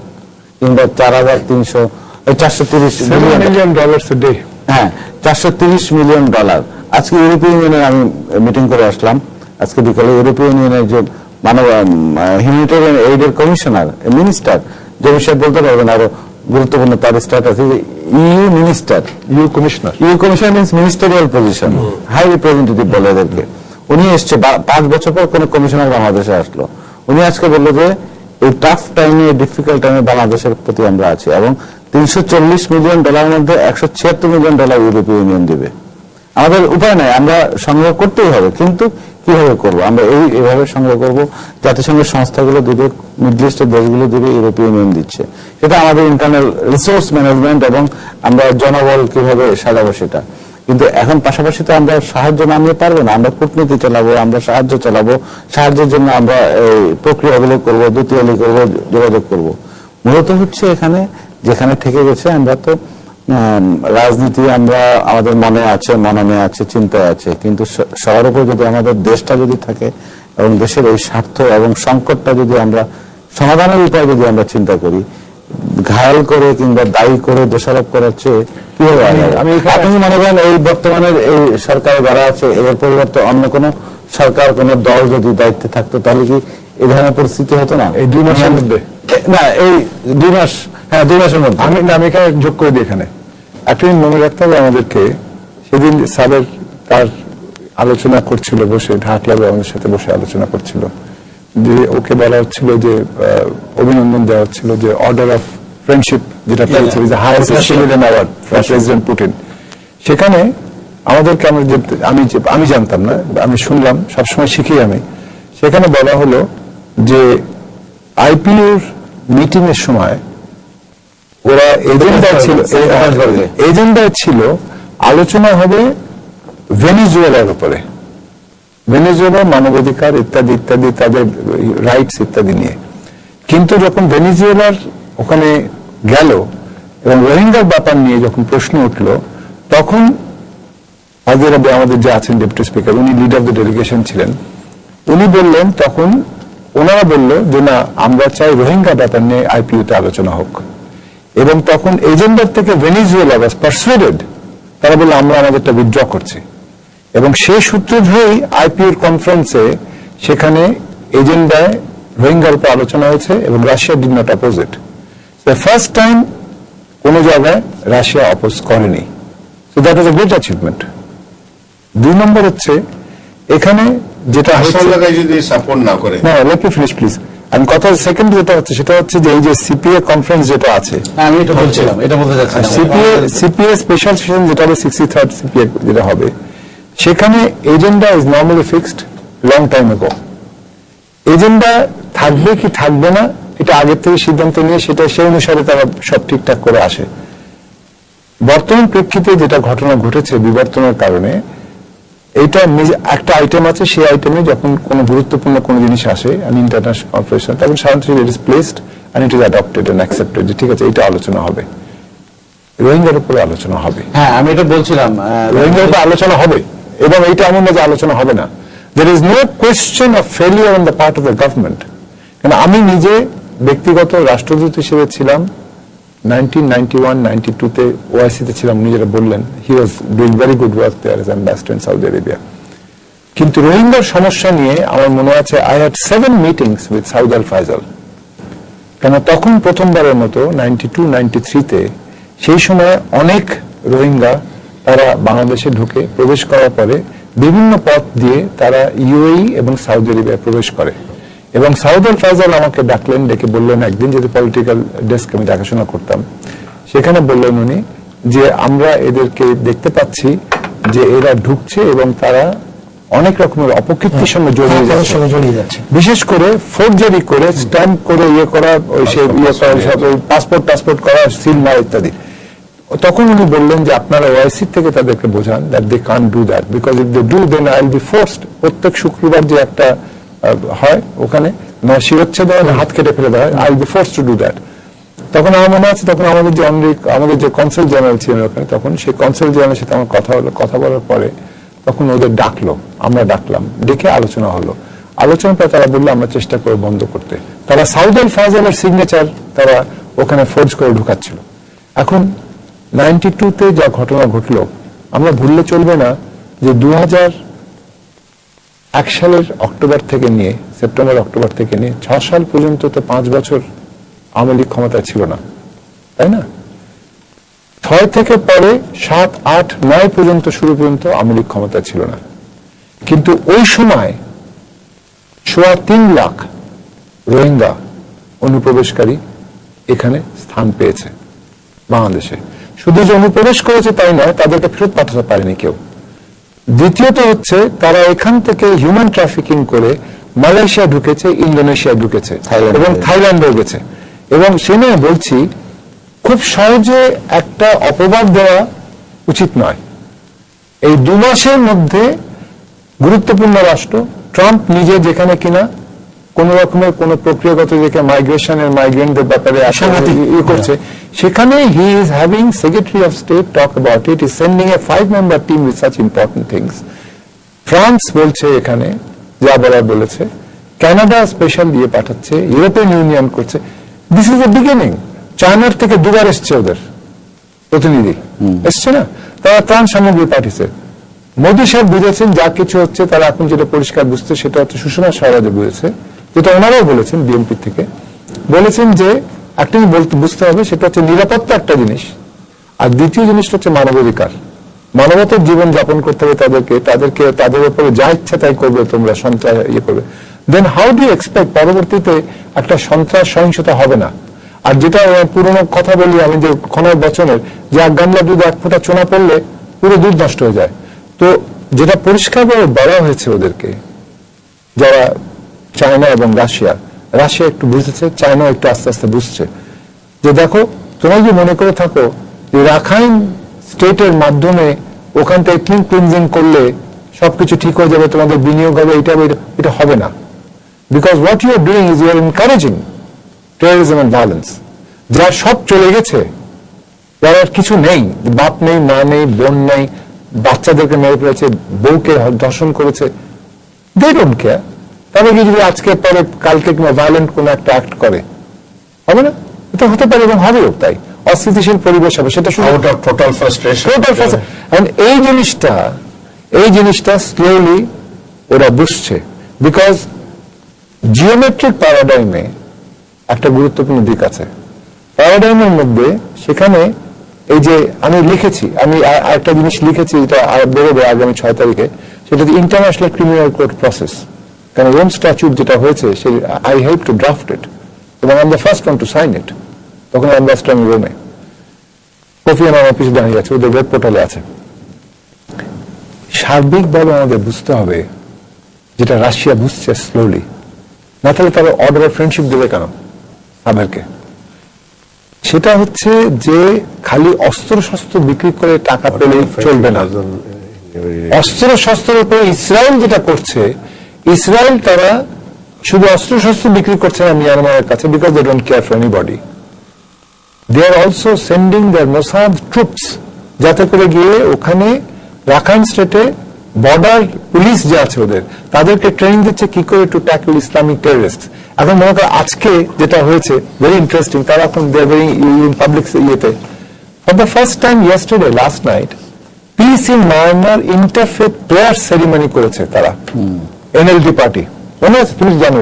Speaker 4: কিংবা 430 মিলিয়ন ডলার। হ্যাঁ, 430 মিলিয়ন ডলার। আজকে ইউরোপিয়ান ইউনিয়নের আমি মিটিং করে আসলাম, আজকে বিকালে ইউরোপিয়ান ইউনিয়নের যে মানব হিউম্যানিটেরিয়ান এইডের কমিশনার, মিনিস্টার, যে বিষয়ে বলতে পারবেন আরো গুরুত্বপূর্ণ তার status, EU minister, EU commissioner means ministerial position, high representative বলে এদেরকে। উনি এসছে 5 বছর পর কোন কমিশনার বাংলাদেশে আসলো। উনি আজকে বললো যে এই টাফ টাইমে, ডিফিকাল্ট টাইমে বাংলাদেশের প্রতি আমরা আছি, এবং 340 মিলিয়ন ডলার মধ্যে 176 মিলিয়ন ডলার ইউরোপীয় ইউনিয়ন দিবে। আমাদের উপায় নাই, আমরা সংগ্রহ করতেই হবে। কিন্তু কিভাবে করব? আমরা এইভাবে সংগ্রহ করব, জাতিসংঘের সংস্থাগুলো দিবে, মিডল ইস্টের দেশগুলো দিবে, ইউরোপীয় ইউনিয়ন দিচ্ছে। সেটা আমাদের ইন্টারনাল রিসোর্স ম্যানেজমেন্ট এবং আমরা জনবল কিভাবে সাজাবো সেটা। কিন্তু এখন পাশাপাশি তো আমরা সাহায্য নামিয়ে পারবো না, আমরা কূটনীতি চালাবো, আমরা সাহায্য চালাবো, সাহায্যের জন্য আমরা এই প্রক্রিয়াগুলো করবো, দ্বিতীয়লি করবো, যোগাযোগ করব। মূলত হচ্ছে এখানে যেখানে থেকে গেছে, আমরা তো রাজনীতি আমরা আমাদের মনে আছে, মননে আছে, চিন্তায় আছে, কিন্তু সবার উপর যদি আমাদের দেশটা যদি থাকে এবং দেশের এই স্বার্থ এবং সংকটটা যদি আমরা সমাধানের উপায় যদি আমরা চিন্তা করি, ঘায়াল করে কিংবা দায়ী করে দোষারোপ করার চেয়ে কিভাবে আপনি মনে করেন এই বর্তমানের এই সরকার যারা আছে এর পরিবর্তে অন্য কোন সরকার, কোন দল যদি দায়িত্বে থাকতো তাহলে কি এই ধরনের পরিস্থিতি হতো না?
Speaker 2: এই 2 মাসের মধ্যে
Speaker 4: না, এই 2 মাস, হ্যাঁ 2 মাসের মধ্যে
Speaker 2: আমি এখানে যোগ করে দিই। এখানে একটা মনে রাখতে হবে আমাদেরকে, সেদিন স্যারের তার আলোচনা করছিল বসে, ঢাকা ক্লাবে আমাদের সাথে বসে আলোচনা করছিল, যে ওকে বলা হচ্ছিল যে অভিনন্দন দেওয়া হচ্ছিল যে অর্ডার অফ ফ্রেন্ডশিপ যেটা পেয়েছে, highest civilian award from president Putin. সেখানে আমাদেরকে আমি জানতাম না, আমি শুনলাম, সবসময় শিখি আমি। সেখানে বলা হলো যে আইপিওর মিটিং এর সময় ওরা এজেন্ডায় ছিল আলোচনা হবে ভেনেজুয়েলার উপরে, ভেনেজুয়েলার মানবাধিকার ইত্যাদি ইত্যাদি, তাদের রাইটস ইত্যাদি নিয়ে। কিন্তু যখন ভেনেজুয়েলার ওখানে গেল এবং রোহিঙ্গার ব্যাপার নিয়ে যখন প্রশ্ন উঠল, তখন আমাদের যে আছেন ডেপুটি স্পিকার, উনি লিড অফ দ্য ডেলিগেশন ছিলেন, উনি বললেন, তখন ওনারা বলল যে না, আমরা চাই রোহিঙ্গা ব্যাপার নিয়ে আইপিইউতে আলোচনা হোক। এবং তখন এজেন্ডার থেকে ভেনেজুয়েলা ওয়াজ পারসুয়েডেড, তারা বললো আমরা আমাদেরটা উইথড্র করছি। এবং সেই সূত্র ধরেই আইপিওর কনফারেন্সে সেখানে এজেন্ডায় রোহিঙ্গার উপর আলোচনা হয়েছে এবং Russia did not oppose it. The first time কোন জায়গায় রাশিয়া অপোজ করেনি। So that was a great achievement. 2 নম্বর হচ্ছে এখানে যেটা
Speaker 3: যদি সাপোর্ট না করে,
Speaker 2: না, লেট মি ফিনিশ প্লিজ। আমি কথা সেকেন্ড যেটা হচ্ছে সেটা হচ্ছে যে এই যে সিপিএ কনফারেন্স যেটা আছে,
Speaker 4: আমি এটা বলছিলাম, এটা বলতে যাচ্ছিলাম,
Speaker 2: সিপিএ স্পেশাল সেশন যেটা হবে 63rd সিপিএ যেটা হবে, সেখানে agenda is normally fixed long time এগো। এজেন্ডা থাকবে কি থাকবে না এটা আগের থেকে সিদ্ধান্ত নিয়ে সেটা সেই অনুসারে তারা সব ঠিকঠাক করে আসে। বর্তমান প্রেক্ষিতে যেটা ঘটনা ঘটেছে বিবর্তনের কারণে, এইটা একটা আইটেম আছে, সেই আইটেমে যখন কোনো গুরুত্বপূর্ণ কোনো জিনিস আসে, ইন্টারন্যাশনাল কনফারেন্স, তখন সাধারণত it is placed and it is adopted and accepted, যে ঠিক আছে এটা আলোচনা হবে, রোহিঙ্গার উপরে আলোচনা হবে।
Speaker 4: হ্যাঁ, আমি এটা বলছিলাম,
Speaker 2: রোহিঙ্গার উপরে আলোচনা হবে, এবং এইটা এমন না যে আলোচনা হবে না। There is no question of failure on the part of the government. কারণ আমি নিজে ব্যক্তিগত রাষ্ট্রদূত হিসেবে ছিলাম 1991-92-তে ওআইসিতে ছিলাম, উনি যেটা বললেন, he was doing very good work there as ambassador in Saudi Arabia. কিন্তু রোহিঙ্গার সমস্যা নিয়ে আমার মনে আছে I had 7 meetings with Saud Al Faisal. কেন তখন প্রথমবারের মতো 92-93-তে সেই সময় অনেক রোহিঙ্গা তারা বাংলাদেশে ঢুকে প্রবেশ করার পরে বিভিন্ন পথ দিয়ে তারা ইউএই এবং সৌদি আরেবিয়ায় প্রবেশ করে। এবং সাউদ আল ফাইজাল আমাকে ডাকলেন, ডেকে বললেন একদিন, যদি পলিটিক্যাল ডেস্ক আমি দেখাশোনা করতাম, সেখানে বললেন উনি যে আমরা এদেরকে দেখতে পাচ্ছি যে এরা ঢুকছে এবং তারা অনেক রকমের অপকীর্তির সঙ্গে জড়িয়ে যাচ্ছে, বিশেষ করে ফোর্জারি করে, স্ট্যাম্প করে, ইয়ে করা, ওই সে ইয়ে করা, পাসপোর্ট করা, সিল মারা ইত্যাদি। তখন উনি বললেন যে আপনারা ওআইসি থেকে তাদেরকে বোঝান that they can't do that, because if they do then I will be forced. প্রত্যেক শুক্রবার যে একটা হয় ওখানে শিরোচ্ছেদ হাত কেটে ফেলে দেওয়া হয়, I will be forced to do that. তখন আমার মনে আছে, তখন আমাদের যে কনসাল জেনারেল ছিলেন ওখানে, তখন সেই কনসাল জেনারেলের সাথে আমার কথা হলো। কথা বলার পরে তখন ওদের ডাকলো, আমরা ডাকলাম, ডেকে আলোচনা হলো। আলোচনার পর তারা বললো আমরা চেষ্টা করে বন্ধ করতে। তারা সাউদ আল ফাইজালের সিগনেচার তারা ওখানে ফোর্জ করে ঢুকাচ্ছিল। এখন 92-তে যা ঘটনা ঘটলো, আমরা ভুললে চলবে না যে 2001 সালের অক্টোবর থেকে নিয়ে, সেপ্টেম্বর অক্টোবর থেকে নিয়ে 6 সাল পর্যন্ত তো 5 বছর আওয়ামী লীগ ক্ষমতায় ছিল না, তাই না? 6 থেকে পরে 7, 8, 9 পর্যন্ত শুরু পর্যন্ত আওয়ামী লীগ ক্ষমতায় ছিল না। কিন্তু ওই সময় 3.25 লাখ রোহিঙ্গা অনুপ্রবেশকারী এখানে স্থান পেয়েছে বাংলাদেশে। শুধু যে অনুপ্রবেশ করেছে তাই নয়, তাদেরকে ফেরত পাঠাতে পারেনি কেউ। দ্বিতীয়ত হচ্ছে তারা এখান থেকে হিউম্যান ট্রাফিকিং করে মালয়েশিয়া ঢুকেছে, ইন্দোনেশিয়া ঢুকেছে এবং থাইল্যান্ডেও গেছে। এবং সে নিয়ে বলছি, খুব সহজে একটা অপবাদ দেওয়া উচিত নয়। এই 2 মাসের মধ্যে গুরুত্বপূর্ণ রাষ্ট্র ট্রাম্প নিজে যেখানে কিনা কোন রকমের কোন প্রক্রিয়াগত যে মাইগ্রেন্টদের ব্যাপারে ইয়ে করছে, সেখানে he is having secretary of state talk about it, is sending A 5-member team with such important things. France বলছে এখানে যা বলার বলেছে, কানাডা স্পেশাল দিয়ে পাঠাচ্ছে, ইউরোপিয়ান ইউনিয়ন করছে। This is A beginning. চায়নার থেকে 2বার এসছে ওদের প্রতিনিধি, এসছে না, তারা ত্রাণ সামগ্রী পাঠিয়েছে। মোদী সাহেব বুঝেছেন যা কিছু হচ্ছে, তারা এখন যেটা পরিষ্কার বুঝতে, সেটা হচ্ছে সুষমা স্বরাজে বুঝেছে, যেটা ওনারাও বলেছেন বিএনপি থেকে, বলেছেন যে একটা বুঝতে হবে, সেটা হচ্ছে নিরাপত্তা একটা জিনিস, আর দ্বিতীয় জিনিসটা হচ্ছে মানবাধিকার। মানবতার জীবন যাপন করতে হবে তাদের উপরে যা ইচ্ছা তাই করবে, তোমরা সন্ত্রাস ইয়ে করবে, দেন হাউ ডু এক্সপেক্ট পরবর্তীতে একটা সন্ত্রাস সহিংসতা হবে না? আর যেটা পুরনো কথা বলি আমি, যে ক্ষণের বচনের, যে 1 গামলা দুধ 1 ফোঁটা চোনা পড়লে পুরো দুধ নষ্ট হয়ে যায়। তো যেটা পরিষ্কারভাবে বলা হয়েছে ওদেরকে, যারা চায়না এবং রাশিয়া একটু বুঝেছে, চায়না একটু আস্তে আস্তে বুঝছে, যে দেখো তোমরা যদি মনে করে থাকো যে রাখাইন স্টেটের মাধ্যমে ওখান থেকে ক্লিনজিং করলে সবকিছু ঠিক হয়ে যাবে, তোমাদের বিনিয়োগ হবে, এটা হবে না। Because what you are doing is you are encouraging terrorism and violence. যার সব চলে গেছে, যার আর কিছু নেই, বাপ নেই, মা নেই, বোন নেই, বাচ্চাদেরকে মেরে ফেলেছে, বউকে ধর্ষণ করেছে, দে ডোন্ট কেয়ার। তবে কি যদি আজকে পরে কালকে কিংবা ভায়োলেন্ট কোন একটা অ্যাক্ট করে, হবে না? এটা হতে পারে এবং হবেও। তাই অস্থিতিশীল পরিবেশ হবে, সেটা
Speaker 3: টোটাল ফ্রাস্ট্রেশন।
Speaker 2: এই জিনিসটা স্লোলি ওরা বুঝছে, বিকজ জিওমেট্রিক প্যারাডাইমে একটা গুরুত্বপূর্ণ দিক আছে। প্যারাডাইমের মধ্যে সেখানে এই যে আমি লিখেছি, আমি একটা জিনিস লিখেছি, এটা বেরোবে আগামী 6 তারিখে, সেটা ইন্টারন্যাশনাল ক্রিমিনাল কোর্ট প্রসেস। কারণ রোম স্ট্যাচুট যেটা হয়েছে, I help to draft it এবং I am the first one to sign it. তখন অ্যাম্বাসডার আমি রোমে, কফি আনার অফিসে দাঁড়িয়ে আছে, ওদের ওয়েব পোর্টালে আছে। সার্বিকভাবে আমাদের বুঝতে হবে, যেটা রাশিয়া বুঝছে স্লোলি, না তাহলে তারা অর্ডার অফ ফ্রেন্ডশিপ দেবে কেন আমাদেরকে? সেটা হচ্ছে যে খালি অস্ত্র শস্ত্র বিক্রি করে টাকা পেলেই চলবে না। অস্ত্র শস্ত্রের উপরে ইসরায়েল যেটা করছে, ইসরায়েল তারা শুধু অস্ত্র শস্ত্র বিক্রি করছে না মিয়ানমারের কাছে, because they don't care for anybody. They are also sending their Mossad troops, যাতে করে গিয়ে ওখানে রাখাইন স্টেটে বর্ডার পুলিশ যে আছে ওদের, তাদেরকে ট্রেনিং দিচ্ছে কি করে টু ট্যাকল ইসলামিক টেররিস্ট। এখন মনে করো আজকে যেটা হয়েছে, ভেরি ইন্টারেস্টিং, তারা এখন দে আর ভেরি ইন পাবলিক ইয়েতে, for the first time yesterday last night piece in Myanmar interfaith prayer ceremony করেছে তারা, এনএলডি পার্টি, মনে আছে? তুমি জানো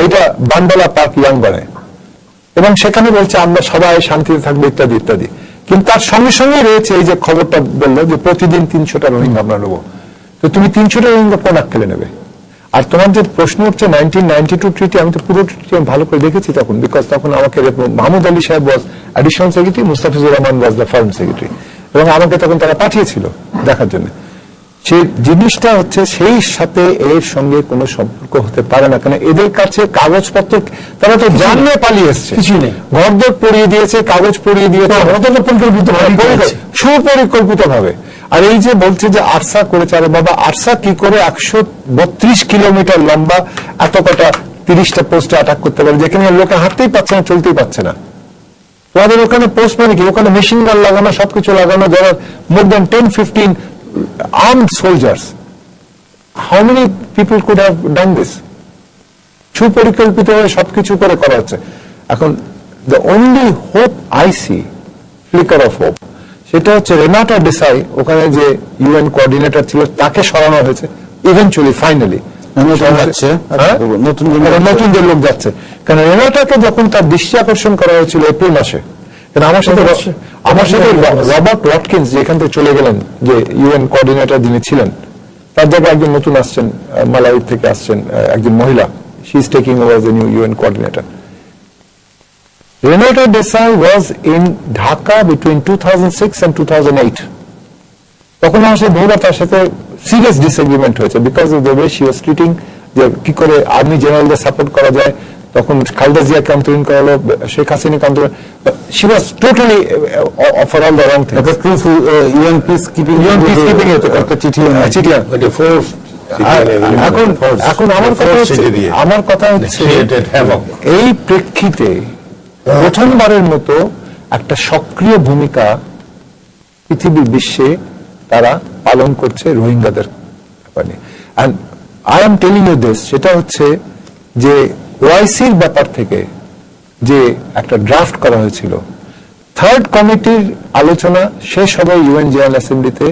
Speaker 2: এইটা বান্ডালা পার্ক ইয়াংবানে, এবং সেখানে বলছে আমরা সবাই শান্তিতে থাকবো ইত্যাদি ইত্যাদি। কিন্তু তার সঙ্গে সঙ্গে রয়েছে এই যে খবরটা বললো যে প্রতিদিন 300টা রোহিঙ্গা আমরা নেবো। তো তুমি 300টা রোহিঙ্গা কোন আক্কেলে নেবে? আর তোমার যে প্রশ্ন হচ্ছে 1992 ট্রিটি, আমি তো পুরো ট্রিটি আমি ভালো করে দেখেছি তখন, বিকজ তখন আমাকে Mahmud Ali Saheb was additional secretary, Mustafizur Rahman was the firm secretary, এবং আমাকে তখন তারা পাঠিয়েছিল দেখার জন্য। সেই জিনিসটা হচ্ছে সেই সাথে এর সঙ্গে কোনো সম্পর্ক হতে পারে না, কারণ এদের কাছে কাগজপত্র, তারা তো জানলে পালিয়ে এসছে, কিছু নেই, ঘরদোর পড়িয়ে দিয়েছে, কাগজ পড়িয়ে দিয়েছে, সুপরিকল্পিত ভাবে। আর এই যে বলছে যে আরসা করেছে, আরে বাবা আরসা কি করে 132 কিলোমিটার লম্বা এত কটা 30টা পোস্টে অ্যাটাক করতে পারে, যেখানে লোকে হাঁটতেই পারছে না, চলতেই পারছে না। তোমাদের ওখানে পোস্ট মানে কি? ওখানে মেশিন গান লাগানো, সবকিছু লাগানো, যারা more than 10-15 armed soldiers. How many people could have done this? সুপরিকল্পিত হয়ে সবকিছু করে করা হচ্ছে। এখন the only hope I see, flicker of hope, সেটা হচ্ছে রেনাটা ডেসাই, ওখানে যে ইউএন কোঅর্ডিনেটর ছিল, তাকে সরানো হয়েছে ইভেনচুয়ালি, ফাইনালি। নতুন যে লোক যাচ্ছে, কারণ রেনাটাকে যখন তার দৃষ্টি আকর্ষণ করা হয়েছিল এপ্রিল মাসে, আমার সাথে রবার্ট ওয়াটকিন্স যে এখান থেকে চলে গেলেন, যে ইউএন কোঅর্ডিনেটর যিনি ছিলেন, তার জায়গায় একজন নতুন আসছেন, মালাউই থেকে আসছেন একজন মহিলা, she is taking over the new UN coordinator. Renata Dessallien was in Dhaka between 2006 and 2008। তখন আমার সাথে বহুবার তার সাথে সিরিয়াস ডিসএগ্রিমেন্ট হয়েছে, because of the way she was treating, যে কি করে আর্মি জেনারেলদের সাপোর্ট করা যায়, তখন খালেদা জিয়াকে অন্তরীণ করা হলো, শেখ হাসিনাকে অন্তরীণ, she was totally for all the wrong things.
Speaker 4: UN peace keeping একটা চিঠি
Speaker 2: এখন আমার কথা হচ্ছে এই প্রেক্ষিতে প্রথমবারের মতো একটা সক্রিয় ভূমিকা পৃথিবীর বিশ্বে তারা পালন করছে রোহিঙ্গাদের ব্যাপারে। And I am telling you this, সেটা হচ্ছে যে ওআইসির ব্যাপার থেকে যে একটা ড্রাফট করা হয়েছিল, থার্ড কমিটির আলোচনা শেষ হবে ইউএন জেনারেল অ্যাসেম্বলিতে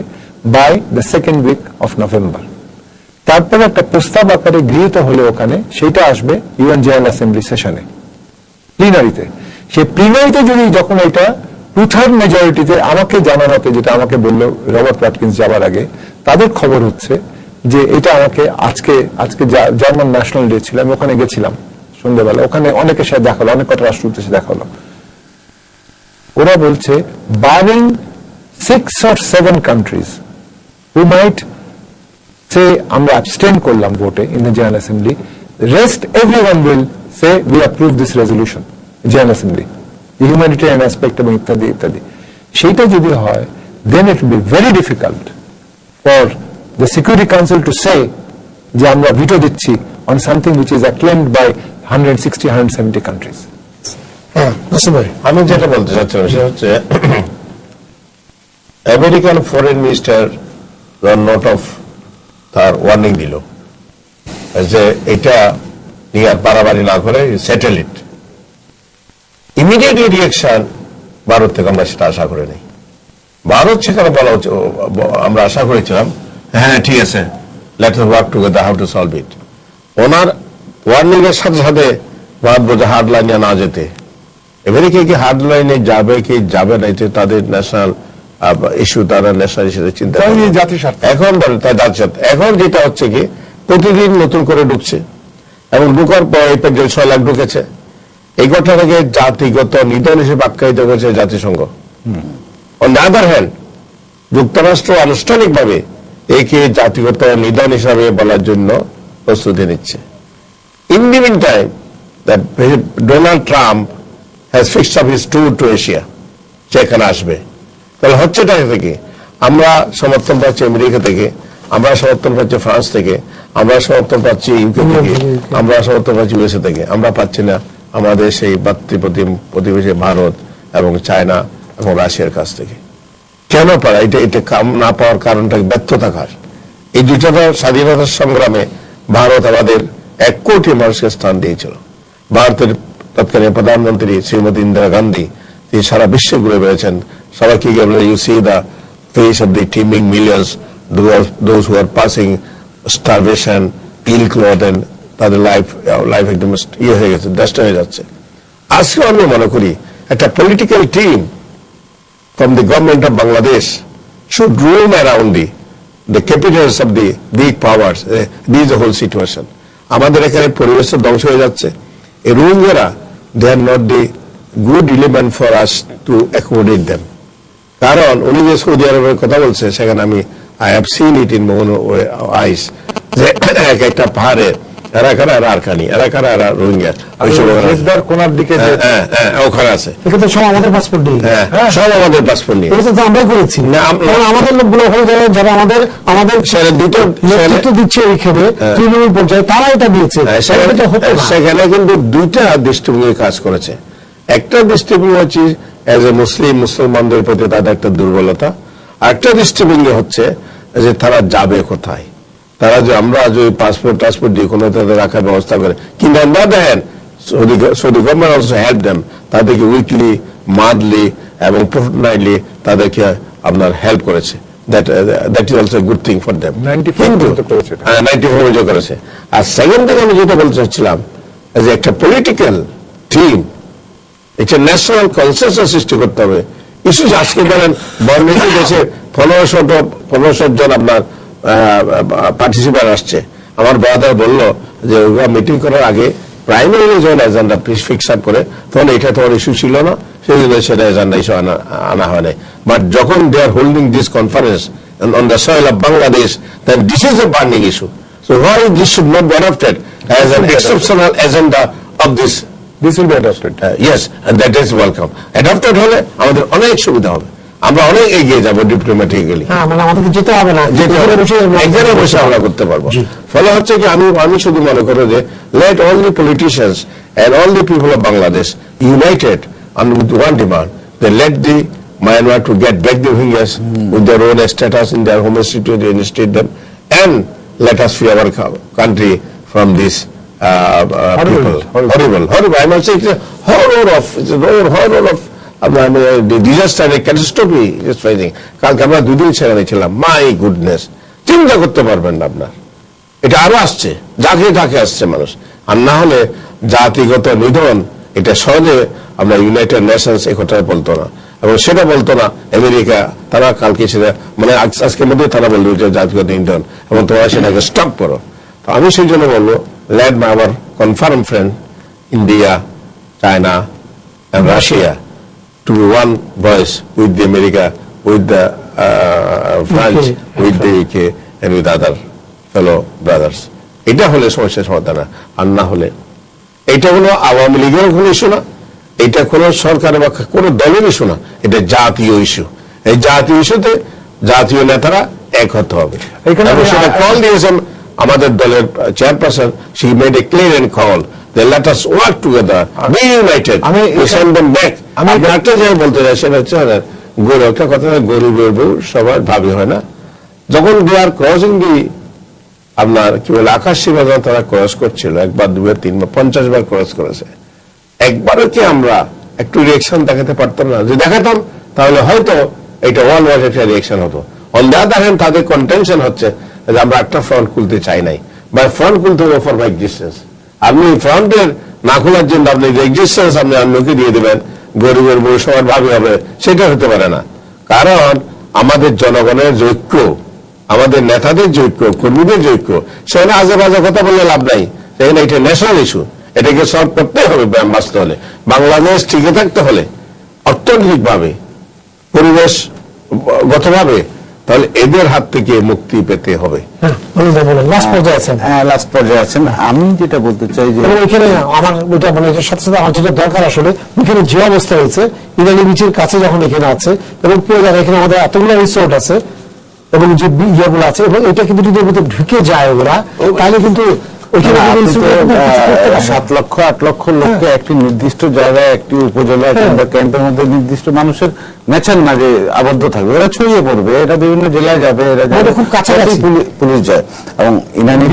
Speaker 2: by the second week of November. তারপরে একটা প্রস্তাব আকারে গৃহীত হলে ওখানে সেটা আসবে ইউএন জেনারেল অ্যাসেম্বলি সেশনে, প্লিনারিতে। সেই প্লিনারিতে যদি যখন এটা 2/3 মেজরিটিতে, আমাকে জানা মতে যেটা আমাকে বললো রবার্ট ওয়াটকিন্স যাওয়ার আগে, তাদের খবর হচ্ছে যে এটা আমাকে আজকে জার্মান ন্যাশনাল ডে ছিল, আমি ওখানে গেছিলাম সন্ধ্যেবেলা, ওখানে অনেকের সাথে দেখা হলো, অনেক কটা রাষ্ট্রদূতের সাথে দেখা হলো। ওরা বলছে barring 6 or 7 countries who might say আমরা abstain করলাম ভোটে in the General Assembly, rest everyone will say we approve this resolution General Assembly, the humanitarian aspect এবং ইত্যাদি ইত্যাদি। সেইটা যদি হয়, then it will be very difficult for the Security Council to say যে আমরা ভিটো দিচ্ছি on something which is acclaimed by 160-170 countries.
Speaker 3: আমি যেটা বলতে চাচ্ছিলাম সেটা হচ্ছে American foreign minister note of তার ওয়ার্নিং দিল যে এটা নিয়ে আর বাড়াবাড়ি না করে সেটেল ইট। ইমিডিয়েট রিয়াকশন ভারত থেকে আমরা সেটা আশা করে নেই। ভারত সেখানে বলা হচ্ছে, আমরা আশা করেছিলাম হ্যাঁ ঠিক আছে, let's work together how to solve it. Owner warning এর সাথে সাথে ভারত বলছে হার্ড লাইনে না যেতে। আমেরিকা কি হার্ড লাইনে যাবে কি যাবে না, এটা তাদের ন্যাশনাল ইস্যু, তারা ন্যাশনাল ইস্যুতে চিন্তা এখন বলে তাই জাতির স্বার্থ। এখন যেটা হচ্ছে কি প্রতিদিন নতুন করে ঢুকছে এবং ঢুকার পর এই পর্যন্ত 6 লাখ ঢুকেছে। এই ঘটনাটাকে জাতিগত নিধন হিসেবে আখ্যায়িত করেছে জাতিসংঘ। অন দ্য আদার হ্যান্ড যুক্তরাষ্ট্র আনুষ্ঠানিকভাবে একে জাতিগত নিধন হিসাবে বলার জন্য প্রস্তুতি নিচ্ছে। In the meantime that Donald Trump has fixed up his tour to Asia, সেখানে আসবে। তাহলে হচ্ছেটা থেকে আমরা সমর্থন পাচ্ছি আমেরিকা থেকে, আমরা সমর্থন পাচ্ছি ফ্রান্স থেকে, আমরা সমর্থন পাচ্ছি ইউকে থেকে, আমরা সমর্থন পাচ্ছি ইউএসএ থেকে, আমরা পাচ্ছি না আমাদের সেই প্রতিবেশী ভারত এবং চায়না এবং রাশিয়ার কাছ থেকে। কেন পারা এটা কাম না পাওয়ার কারণটা ব্যর্থ থাকার। এই দুইটা স্বাধীনতার সংগ্রামে ভারত আমাদের 1 কোটি মানুষকে স্থান দিয়েছিল। ভারতের তৎকালীন প্রধানমন্ত্রী শ্রীমতী ইন্দিরা গান্ধী তিনি সারা বিশ্বে ঘুরে বেড়েছেন, সবাইকে you see the face of the teeming millions, those who are passing starvation, ill cloth, and তাদের লাইফ একদম ইয়ে হয়ে গেছে, নষ্ট হয়ে যাচ্ছে। আজকে আমি মনে করি একটা political team from the government of Bangladesh should roam around the capitals of the big powers. This is the whole situation. আমাদের এখানে পরিবেশের ধ্বংস হয়ে যাচ্ছে। এই রোহিঙ্গারা they are not the good element for us to accommodate them. কারণ উনি যে সৌদি আরবের কথা বলছে সেখানে আমি I have seen it in my own eyes যে একটা পাহাড়ে এরা কারা আরকানি, এরা কারা রোহিঙ্গা,
Speaker 2: কোনার দিকে
Speaker 3: ওখানে আছে,
Speaker 1: সব আমাদের পাসপোর্ট নিয়ে,
Speaker 3: সব আমাদের পাসপোর্ট নিয়ে
Speaker 1: আমরাই করেছি। আমাদের লোকগুলো হয়ে যাবে যারা আমাদের নেতৃত্ব দিচ্ছে এইখানে তৃণমূল পর্যায়ে, তারা এটা দিয়েছে।
Speaker 3: সেখানে কিন্তু 2টা দৃষ্টিভঙ্গি কাজ করেছে। একটা দৃষ্টিভঙ্গি হচ্ছে এজ এ মুসলমানদের প্রতি তাদের একটা দুর্বলতা, আরেকটা দৃষ্টিভঙ্গি হচ্ছে যে তারা যাবে কোথায়, তারা যে আমরা যে পাসপোর্ট দিয়ে কোনো তাদের রাখার ব্যবস্থা করে। কিন্তু আমরা দেখেন Saudi government also help them, তাদেরকে উইকলি, মান্থলি এবং ফোর্টনাইটলি তাদেরকে আপনার হেল্প করেছে। That is also good thing for them. 94 করেছে। আর সেকেন্ড থেকে আমি যেটা বলতে চাচ্ছিলাম যে একটা পলিটিক্যাল টিম, একটা ন্যাশনাল কনসেনসাস সৃষ্টি করতে হবে। ইস্যু আজকে ধরেন বর্ণিত দেশে 1500 জন আপনার পার্টিসিপেন্ট আসছে। আমার ব্রাদার বললো যে ওরা মিটিং করার আগে প্রাইমারি যখন এজেন্ডা ফিক্স আপ করে তখন এটা তোমার ইস্যু ছিল না, সেই জন্য সেটা এজেন্ডা ইস্যু আনা হয় নাই। বাট যখন they are holding this conference on the soil of Bangladesh, then this is a burning issue. So why this should not be adopted as an exceptional agenda of this.
Speaker 2: This will be adopted.
Speaker 3: Yes, and that is welcome. Adopted হলে আমাদের অনেক সুবিধা হবে, আমরা অনেক এগিয়ে যাব diplomatically.
Speaker 1: হ্যাঁ, মানে আমাদেরকে যেতে হবে না,
Speaker 3: একজনে বসে আমরা করতে পারবো। ফলে হচ্ছে কি আমি শুধু মনে করি যে let all the politicians and all the people of Bangladesh united under with one demand, they let the Myanmar to get back the Rohingyas with their own status in their home state to reinstate them, and let us free our country from this people. Horrible. I must say it's a horror of disaster, a catastrophe is facing. কালকে আমরা দুদিন সেখানে ছিলাম, my goodness, চিন্তা করতে পারবেন না আপনার। এটা আরো আসছে, যাকে আসছে মানুষ। আর না হলে জাতিগত নিধন, এটা সহজে আমরা ইউনাইটেড নেশনস এই কথাটা বলতো না, এবং সেটা বলতো না আমেরিকা। তারা কালকে সেটা মানে আজকের মধ্যে তারা বললো যে জাতিগত নিধন, এবং তোমরা সেটাকে স্টপ করো। তো আমি সেই জন্য বলবো late my our confirm friend India, China and Russia to be one voice with the America, with the France, with the UK and with other fellow brothers. এটা হলে সমস্যার সমাধান। আর না হলে এটা হলো আওয়ামী লীগের কোনো ইস্যু না, এটা কোনো সরকারের বা কোনো দলের ইস্যু না, এটা জাতীয় ইস্যু। এই জাতীয় ইস্যুতে জাতীয় নেতারা এক হতে হবে। সেটা কল দিয়েছেন আমাদের দলের chairperson, she made a clear and call. They let us work together, be united, we send them back. আমি একটা জায়গায় বলতে চাই, সেটা হচ্ছে একটা কথা, গরিবের বউ সবার ভাবি হয় না। যখন they are crossing the আপনার কি বলে আকাশ সীমা, যখন তারা ক্রস করছিল, একবার দুবার তিনবার 50 বার ক্রস করেছে, একবারও কি আমরা একটু রিয়েকশন দেখাতে পারতাম না? যে দেখাতাম তাহলে হয়তো এটা ওয়ান ওয়ার্ড একটা রিয়েকশন হতো। অন দ্য আদার হ্যান্ড তাদের কন্টেনশন হচ্ছে যে আমরা একটা ফ্রন্ট খুলতে চাই নাই, বা ফ্রন্ট খুলতে হবে ফর মাই এক্সিস্টেন্স। আপনি ফ্রন্টের না খোলার জন্য আপনি এক্সিস্টেন্স আপনি অন্যকে দিয়ে দেবেন, গরিবের বউ সবার ভাবি হবে, সেটা হতে পারে না। কারণ আমাদের জনগণের ঐক্য, আমাদের নেতাদের যে ঐক্য, কর্মীদের যে ঐক্য, সেখানে আজে বাজে কথা বললে লাভ নাই। সেখানে এটা ন্যাশনাল ইস্যু, এটাকে সলভ করতেই হবে। বাঁচতে হলে, বাংলাদেশ টিকে থাকতে হলে, অর্থনৈতিকভাবে, পরিবেশগতভাবে, তাহলে এদের হাত থেকে মুক্তি পেতে হবে।
Speaker 1: লাস্ট পর্যায়ে আছেন।
Speaker 4: আমি যেটা বলতে চাই যে
Speaker 1: এখানে আমার ওইটা মানে এটার সাথে সাথে আমার যেটা দরকার আসলে, এখানে যে অবস্থা হয়েছে ইরানি বিচের কাছে যখন এখানে আছে, এবং এখানে আমাদের এতগুলো রিসোর্ট আছে এবং যে ইয়েগুলো আছে, এবং এটা কিন্তু যদি ঢুকে যায় ওরা, তাহলে কিন্তু
Speaker 4: 7 লক্ষ 8 লক্ষ লোককে একটি নির্দিষ্ট জায়গায়, একটি উপজেলা কিংবা ক্যাম্পের মধ্যে নির্দিষ্ট মানুষের নেচার না যে আবদ্ধ থাকবে, এরা ছড়িয়ে পড়বে, এটা বিভিন্ন জেলায় যাবে, এরা খুব কাছাকাছি পুলিশ যায়, এবং ইনানি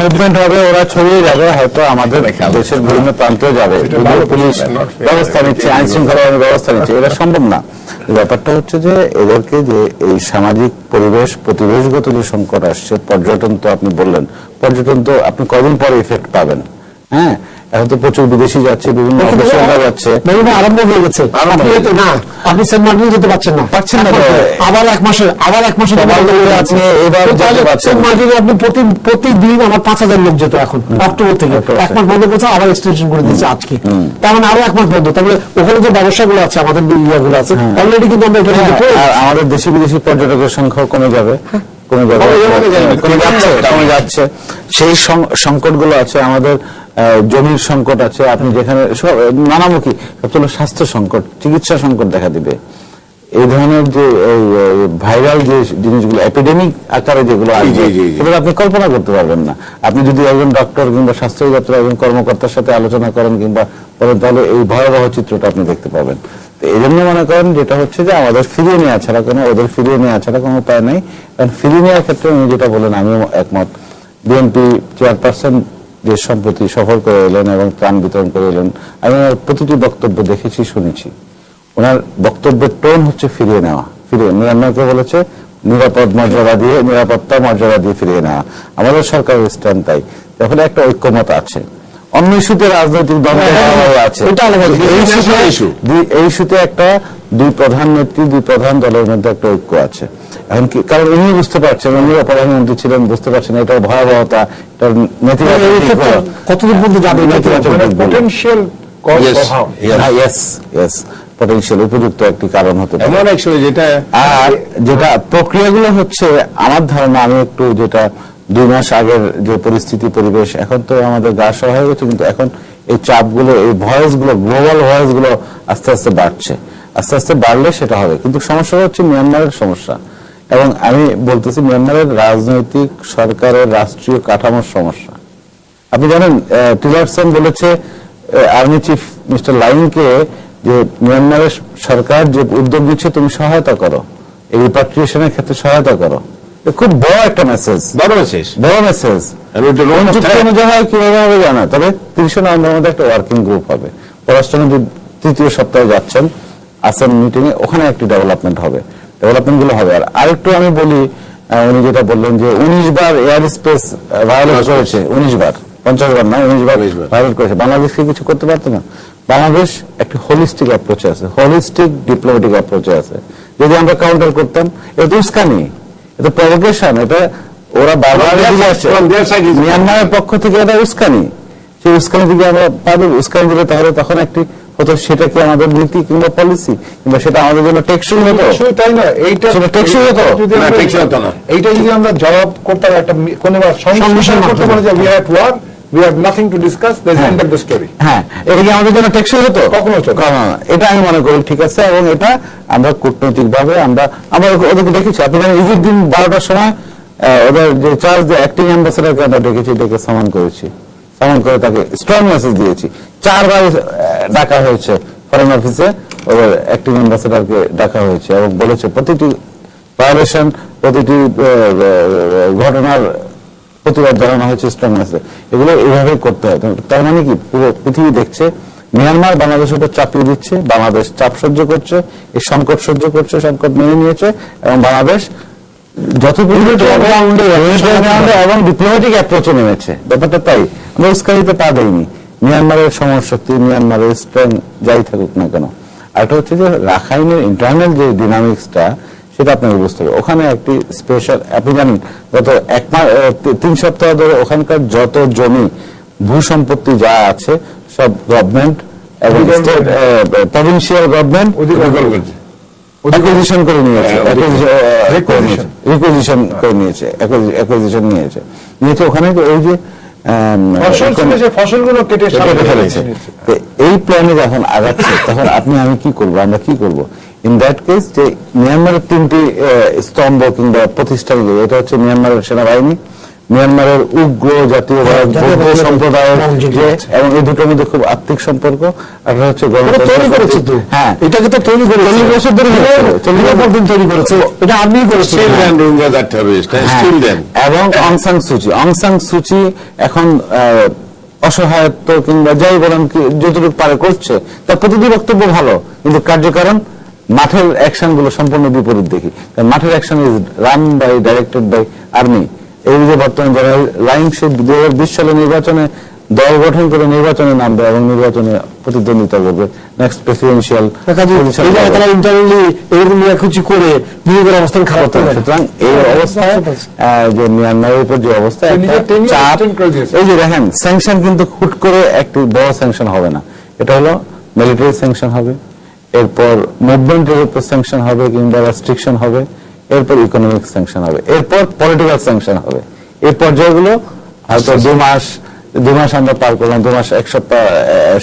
Speaker 4: মুভমেন্ট হবে, ওরা ছড়িয়ে যাবে, হয়তো আমাদের দেশের বিভিন্ন প্রান্তে যাবে, পুলিশ ব্যবস্থা নিচ্ছে, আইন শৃঙ্খলা ব্যবস্থা নিচ্ছে, এটা সম্ভব না। ব্যাপারটা হচ্ছে যে এদেরকে যে এই সামাজিক পরিবেশগত যে সংকট আসছে, পর্যটন তো আপনি বললেন, পর্যটন তো আপনি কদিন পরে ইফেক্ট পাবেন। হ্যাঁ, এখন তো প্রচুর বিদেশি যাচ্ছে, বিভিন্ন যাচ্ছে,
Speaker 1: আরম্ভ হয়ে গেছে। আপনি সেন্ট মার্টিনে যেতে পারছেন না, আবার এক মাসের সেন্ট মার্টিনে আপনি প্রতিদিন আমার 5000 লোক যেত, এখন অক্টোবর থেকে 1 মাস বন্ধ করছে, আবার এক্সটেনশন করে দিচ্ছে আজকে, তার মানে আরো 1 মাস বন্ধ। তাহলে ওখানে যে ব্যবসাগুলো আছে, আমাদের ইয়াগুলো আছে, অলরেডি কিন্তু আমরা এটা
Speaker 4: আমাদের দেশি বিদেশি পর্যটকের সংখ্যা কমে যাবে, কমে যাচ্ছে। সেই সংকটগুলো আছে, আমাদের জমির সংকট আছে, আপনি যেখানে নানামুখী স্বাস্থ্য সংকট, চিকিৎসা সংকট দেখা দিবে। এই ধরনের যে ভাইরাল যে জিনিসগুলো, এপিডেমিক আকারে যেগুলো আছে, সেগুলো আপনি কল্পনা করতে পারবেন না। আপনি যদি একজন ডক্টর কিংবা স্বাস্থ্য দপ্তরের একজন কর্মকর্তার সাথে আলোচনা করেন কিংবা করেন, তাহলে এই ভয়াবহ চিত্রটা আপনি দেখতে পাবেন। তো এই জন্য মনে করেন যেটা হচ্ছে যে আমাদের ফিরিয়ে নেওয়া ছাড়া ওদের ফিরিয়ে নেওয়া ছাড়া কোনো উপায় নেই। কারণ ফিরিয়ে নেওয়ার ক্ষেত্রে উনি যেটা বলেন, আমিও একমত। বিএনপি চেয়ারপারসন যে সম্প্রতি সফর করে এলেন এবং ত্রাণ বিতরণ করে এলেন, আমি ওনার প্রতিটি বক্তব্য দেখেছি, শুনেছি। ওনার বক্তব্যের টোন হচ্ছে ফিরিয়ে নেওয়া, মিয়ানমারকে বলেছে নিরাপত্তা মর্যাদা দিয়ে ফিরিয়ে নেওয়া। আমাদের সরকারের স্ট্যান্ড তাই। এখন একটা ঐক্যমত আছে, অন্য ইস্যুতে রাজনৈতিক দল আছে, এই ইস্যুতে একটা দুই প্রধান নেত্রী, দুই প্রধান দলের মধ্যে একটা ঐক্য আছে। এখন কি, কারণ উনি বুঝতে পারছেন, উনি প্রধানমন্ত্রী ছিলেন, বুঝতে পারছেন এটার ভয়াবহতা, এটার নেতিবাচক
Speaker 1: কতদূর পর্যন্ত যাবে,
Speaker 4: পটেনশিয়াল উপযুক্ত একটি কারণ হতে পারে।
Speaker 3: যেটা
Speaker 4: আর যেটা প্রক্রিয়াগুলো হচ্ছে, আমার ধারণা, আমি একটু যেটা 2 মাস আগের যে পরিস্থিতি পরিবেশ, এখন তো আমাদের গা সওয়া হয়ে গেছে, কিন্তু এখন এই চাপগুলো, এই ভয়েসগুলো, গ্লোবাল ভয়েসগুলো আস্তে আস্তে বাড়ছে। আস্তে আস্তে বাড়লে সেটা হবে, কিন্তু সমস্যা হচ্ছে মিয়ানমারের সমস্যা। এবং আমি বলতেছি মিয়ানমারের রাজনৈতিক সরকারের রাষ্ট্রীয় কাঠামোর সমস্যা। আপনি জানেন টিলারসন বলেছে আর্মি চিফ মিস্টার লাইনকে যে মিয়ানমারের সরকার যে উদ্যোগ নিচ্ছে তুমি সহায়তা করো, এই রিপাট্রিয়েশনের ক্ষেত্রে সহায়তা করো। খুব বড় একটা মেসেজ,
Speaker 3: বড় মেসেজ।
Speaker 4: অনুযায়ী কিভাবে হবে জানা, তবে 30 নভেম্বরের মধ্যে একটা ওয়ার্কিং গ্রুপ হবে। পররাষ্ট্রমন্ত্রী 3য় সপ্তাহে যাচ্ছেন আসেন মিটিং এ, ওখানে একটি ডেভেলপমেন্ট হবে, ডেভেলপমেন্ট গুলো হবে। আর আরেকটু আমি বলি, উনি যেটা বললেন যে 19 বার এয়ার স্পেস ভায়োলেট করেছে, 19 বার, 50 বার না, 19 বার ভায়োলেট করেছে। বাংলাদেশকে কিছু করতে পারতো না? বাংলাদেশ একটি হোলিস্টিক অ্যাপ্রোচে আছে, হোলিস্টিক ডিপ্লোম্যাটিক অ্যাপ্রোচে আছে। যদি আমরা কাউন্টার করতাম, এটা উস্কানি, এটা প্রভোকেশন, এটা ওরা বারবার মিয়ানমারের পক্ষ থেকে এটা উস্কানি, সেই উস্কানি থেকে আমরা পাবো। উস্কানি দিলে তাহলে তখন একটি হতো, সেটা কি আমাদের নীতি কিংবা পলিসি, কিংবা সেটা আমাদের জন্য টেকসই হতো?
Speaker 2: তাই না, এইটা
Speaker 4: টেকসই হতো,
Speaker 3: টেকসই হতো না।
Speaker 2: এইটা যদি আমরা জবাব করতাম একটা কোনো সংমিশ্রণ করতে পারি যে we have war, we have nothing to discuss, there's end of the story।
Speaker 4: হ্যাঁ, এটা কি আমাদের জন্য টেকসই হতো?
Speaker 2: কখনো হতো না।
Speaker 4: এটা আমি মনে করি ঠিক আছে। এবং এটা আমরা কূটনৈতিক ভাবে আমরা ওদেরকে দেখেছি। আপনি জানেন ঈদের দিন 12টার সময় ওদের যে চার্জ অ্যাক্টিং অ্যাম্বাসেডারকে আমরা ডেকে সামান করেছি, সামান করে তাকে স্ট্রং মেসেজ দিয়েছি। 4 বার ডাকা হয়েছে ফরেন অফিসে, ওদের অ্যাক্টিং অ্যাম্বাসেডারকে ডাকা হয়েছে এবং বলেছে প্রতিটি ভায়োলেশন, প্রতিটি ঘটনার প্রতিবাদ জানানো হয়েছে স্ট্রং মেসেজ। এগুলো এইভাবেই করতে হয়। তার মানে কি পুরো পৃথিবী দেখছে মিয়ানমার বাংলাদেশের উপর চাপিয়ে দিচ্ছে, বাংলাদেশ চাপ সহ্য করছে, এই সংকট সহ্য করছে, সংকট মেনে নিয়েছে, এবং বাংলাদেশ এবং ডিপ্লোম্যাটিক অ্যাপ্রোচে নেমেছে। ব্যাপারটা তাই, আমরা উস্কানিতে পা দেয়নি। মিয়ানমারের সমরশক্তি, মিয়ানমারের স্ট্রেং যাই থাকুক না কেন। আর এটা হচ্ছে যে রাখাইনের ইন্টারনাল যে ডিনামিক্সটা, সেটা আপনাকে বুঝতে হবে। ওখানে একটি স্পেশাল, আপনি জানেন গত 3 সপ্তাহ ধরে ওখানকার যত জমি ভূ সম্পত্তি যা আছে সব গভর্নমেন্ট এবং প্রভিন্সিয়াল গভর্নমেন্ট অ্যাকুইজিশন করে নিয়েছে, রিকুইজিশন করে নিয়েছে, অ্যাকুইজিশন নিয়েছে। ওখানে ওই যে
Speaker 2: ফসলগুলো কেটে
Speaker 4: ফেলেছে। এই প্ল্যানে যখন আগাচ্ছে, তখন আপনি আমি কি করবো, আমরা কি করবো? ইন দ্যাট কেস যে মিয়ানমারের 3টি স্তম্ভ কিংবা প্রতিষ্ঠান, এটা হচ্ছে মিয়ানমারের সেনাবাহিনী, মিয়ানমারের উগ্র জাতীয়বাদ সম্প্রদায়ের, এবং এই দুটোর মধ্যে খুব আত্মিক সম্পর্ক। আর হচ্ছে
Speaker 1: তৈরি করেছে তো, হ্যাঁ এটাকে তো তৈরি করে 40 বছর ধরে তৈরি করেছে, এটা আপনি করেছেন। এবং অং সান সুচি এখন অসহায়ত্ব কিংবা যাই বলেন যতটুকু পারে করছে, তার প্রতিটি বক্তব্য ভালো, কিন্তু কার্যকারণ মাঠের অ্যাকশন গুলো সম্পূর্ণ বিপরীত দেখি। মাঠের action is run by, directed by army. এই যে বর্তমানে যারা লাইন, সে 2020 সালে নির্বাচনে দল গঠন করে নির্বাচনে নামবে এবং নির্বাচনে প্রতিদ্বন্দ্বিতা করবে, নেক্সট প্রেসিডেন্সিয়াল অবস্থান খারাপ। সুতরাং এই অবস্থায় যে মিয়ানমারের উপর যে অবস্থা, এই যে দেখেন স্যাংশন কিন্তু হুট করে একটি বড় স্যাংশন হবে না, এটা হলো মিলিটারি স্যাংশন হবে, এরপর মুভমেন্টের উপর স্যাংশন হবে কিংবা রেস্ট্রিকশন হবে, এরপর ইকোনমিক স্যাংশন হবে, এরপর পলিটিক্যাল স্যাংশন হবে। এই পর্যায়গুলো হয়তো 2 মাস আমরা পার করলাম, 2 মাস 1 সপ্তাহ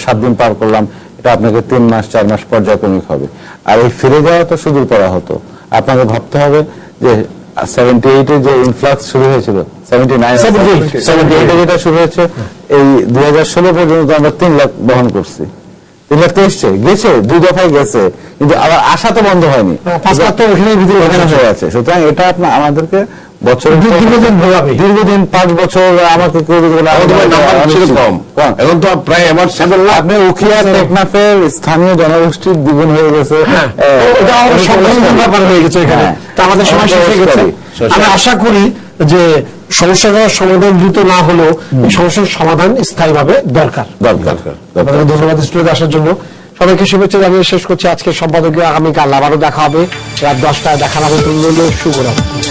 Speaker 1: 7 দিন পার করলাম, এটা আপনাকে 3 মাস 4 মাস পর্যায়ক্রমিক হবে। আর এই ফিরে যাওয়া তো শুধু করা হতো। আপনাকে ভাবতে হবে যে 78-এ যে ইনফ্লাক্স শুরু হয়েছিল, 78-এ যেটা শুরু হয়েছে, এই 2016 পর্যন্ত আমরা 3 লাখ বহন করছি। 3 লাখ তো এসছে, গেছে 2 দফায় গেছে, কিন্তু আবার আশা তো বন্ধ হয়নি, 5 লাখ তো ওখানে হয়ে আছে। সুতরাং এটা আমাদেরকে বছর দীর্ঘদিন 5 বছর আমাকে
Speaker 3: কম, এখন তো প্রায় আমার 7 লাখ।
Speaker 4: আপনি উখিয়া টেকনাফের স্থানীয় জনগোষ্ঠীর দ্বিগুণ হয়ে গেছে,
Speaker 1: ব্যাপার হয়ে গেছে এখানে। তা আমাদের সমস্যা হয়ে গেছে। আমি আশা করি যে সমস্যাটার সমাধান দ্রুত না হলেও এই সমস্যার সমাধান স্থায়ীভাবে দরকার। ধন্যবাদ স্টুডিওতে আসার জন্য। সবাইকে শুভেচ্ছা জানিয়ে শেষ করছি আজকে সম্পাদকীয়। আগামীকাল আবারও দেখা হবে রাত 10টায়। দেখা হবে শুভরাত্রি।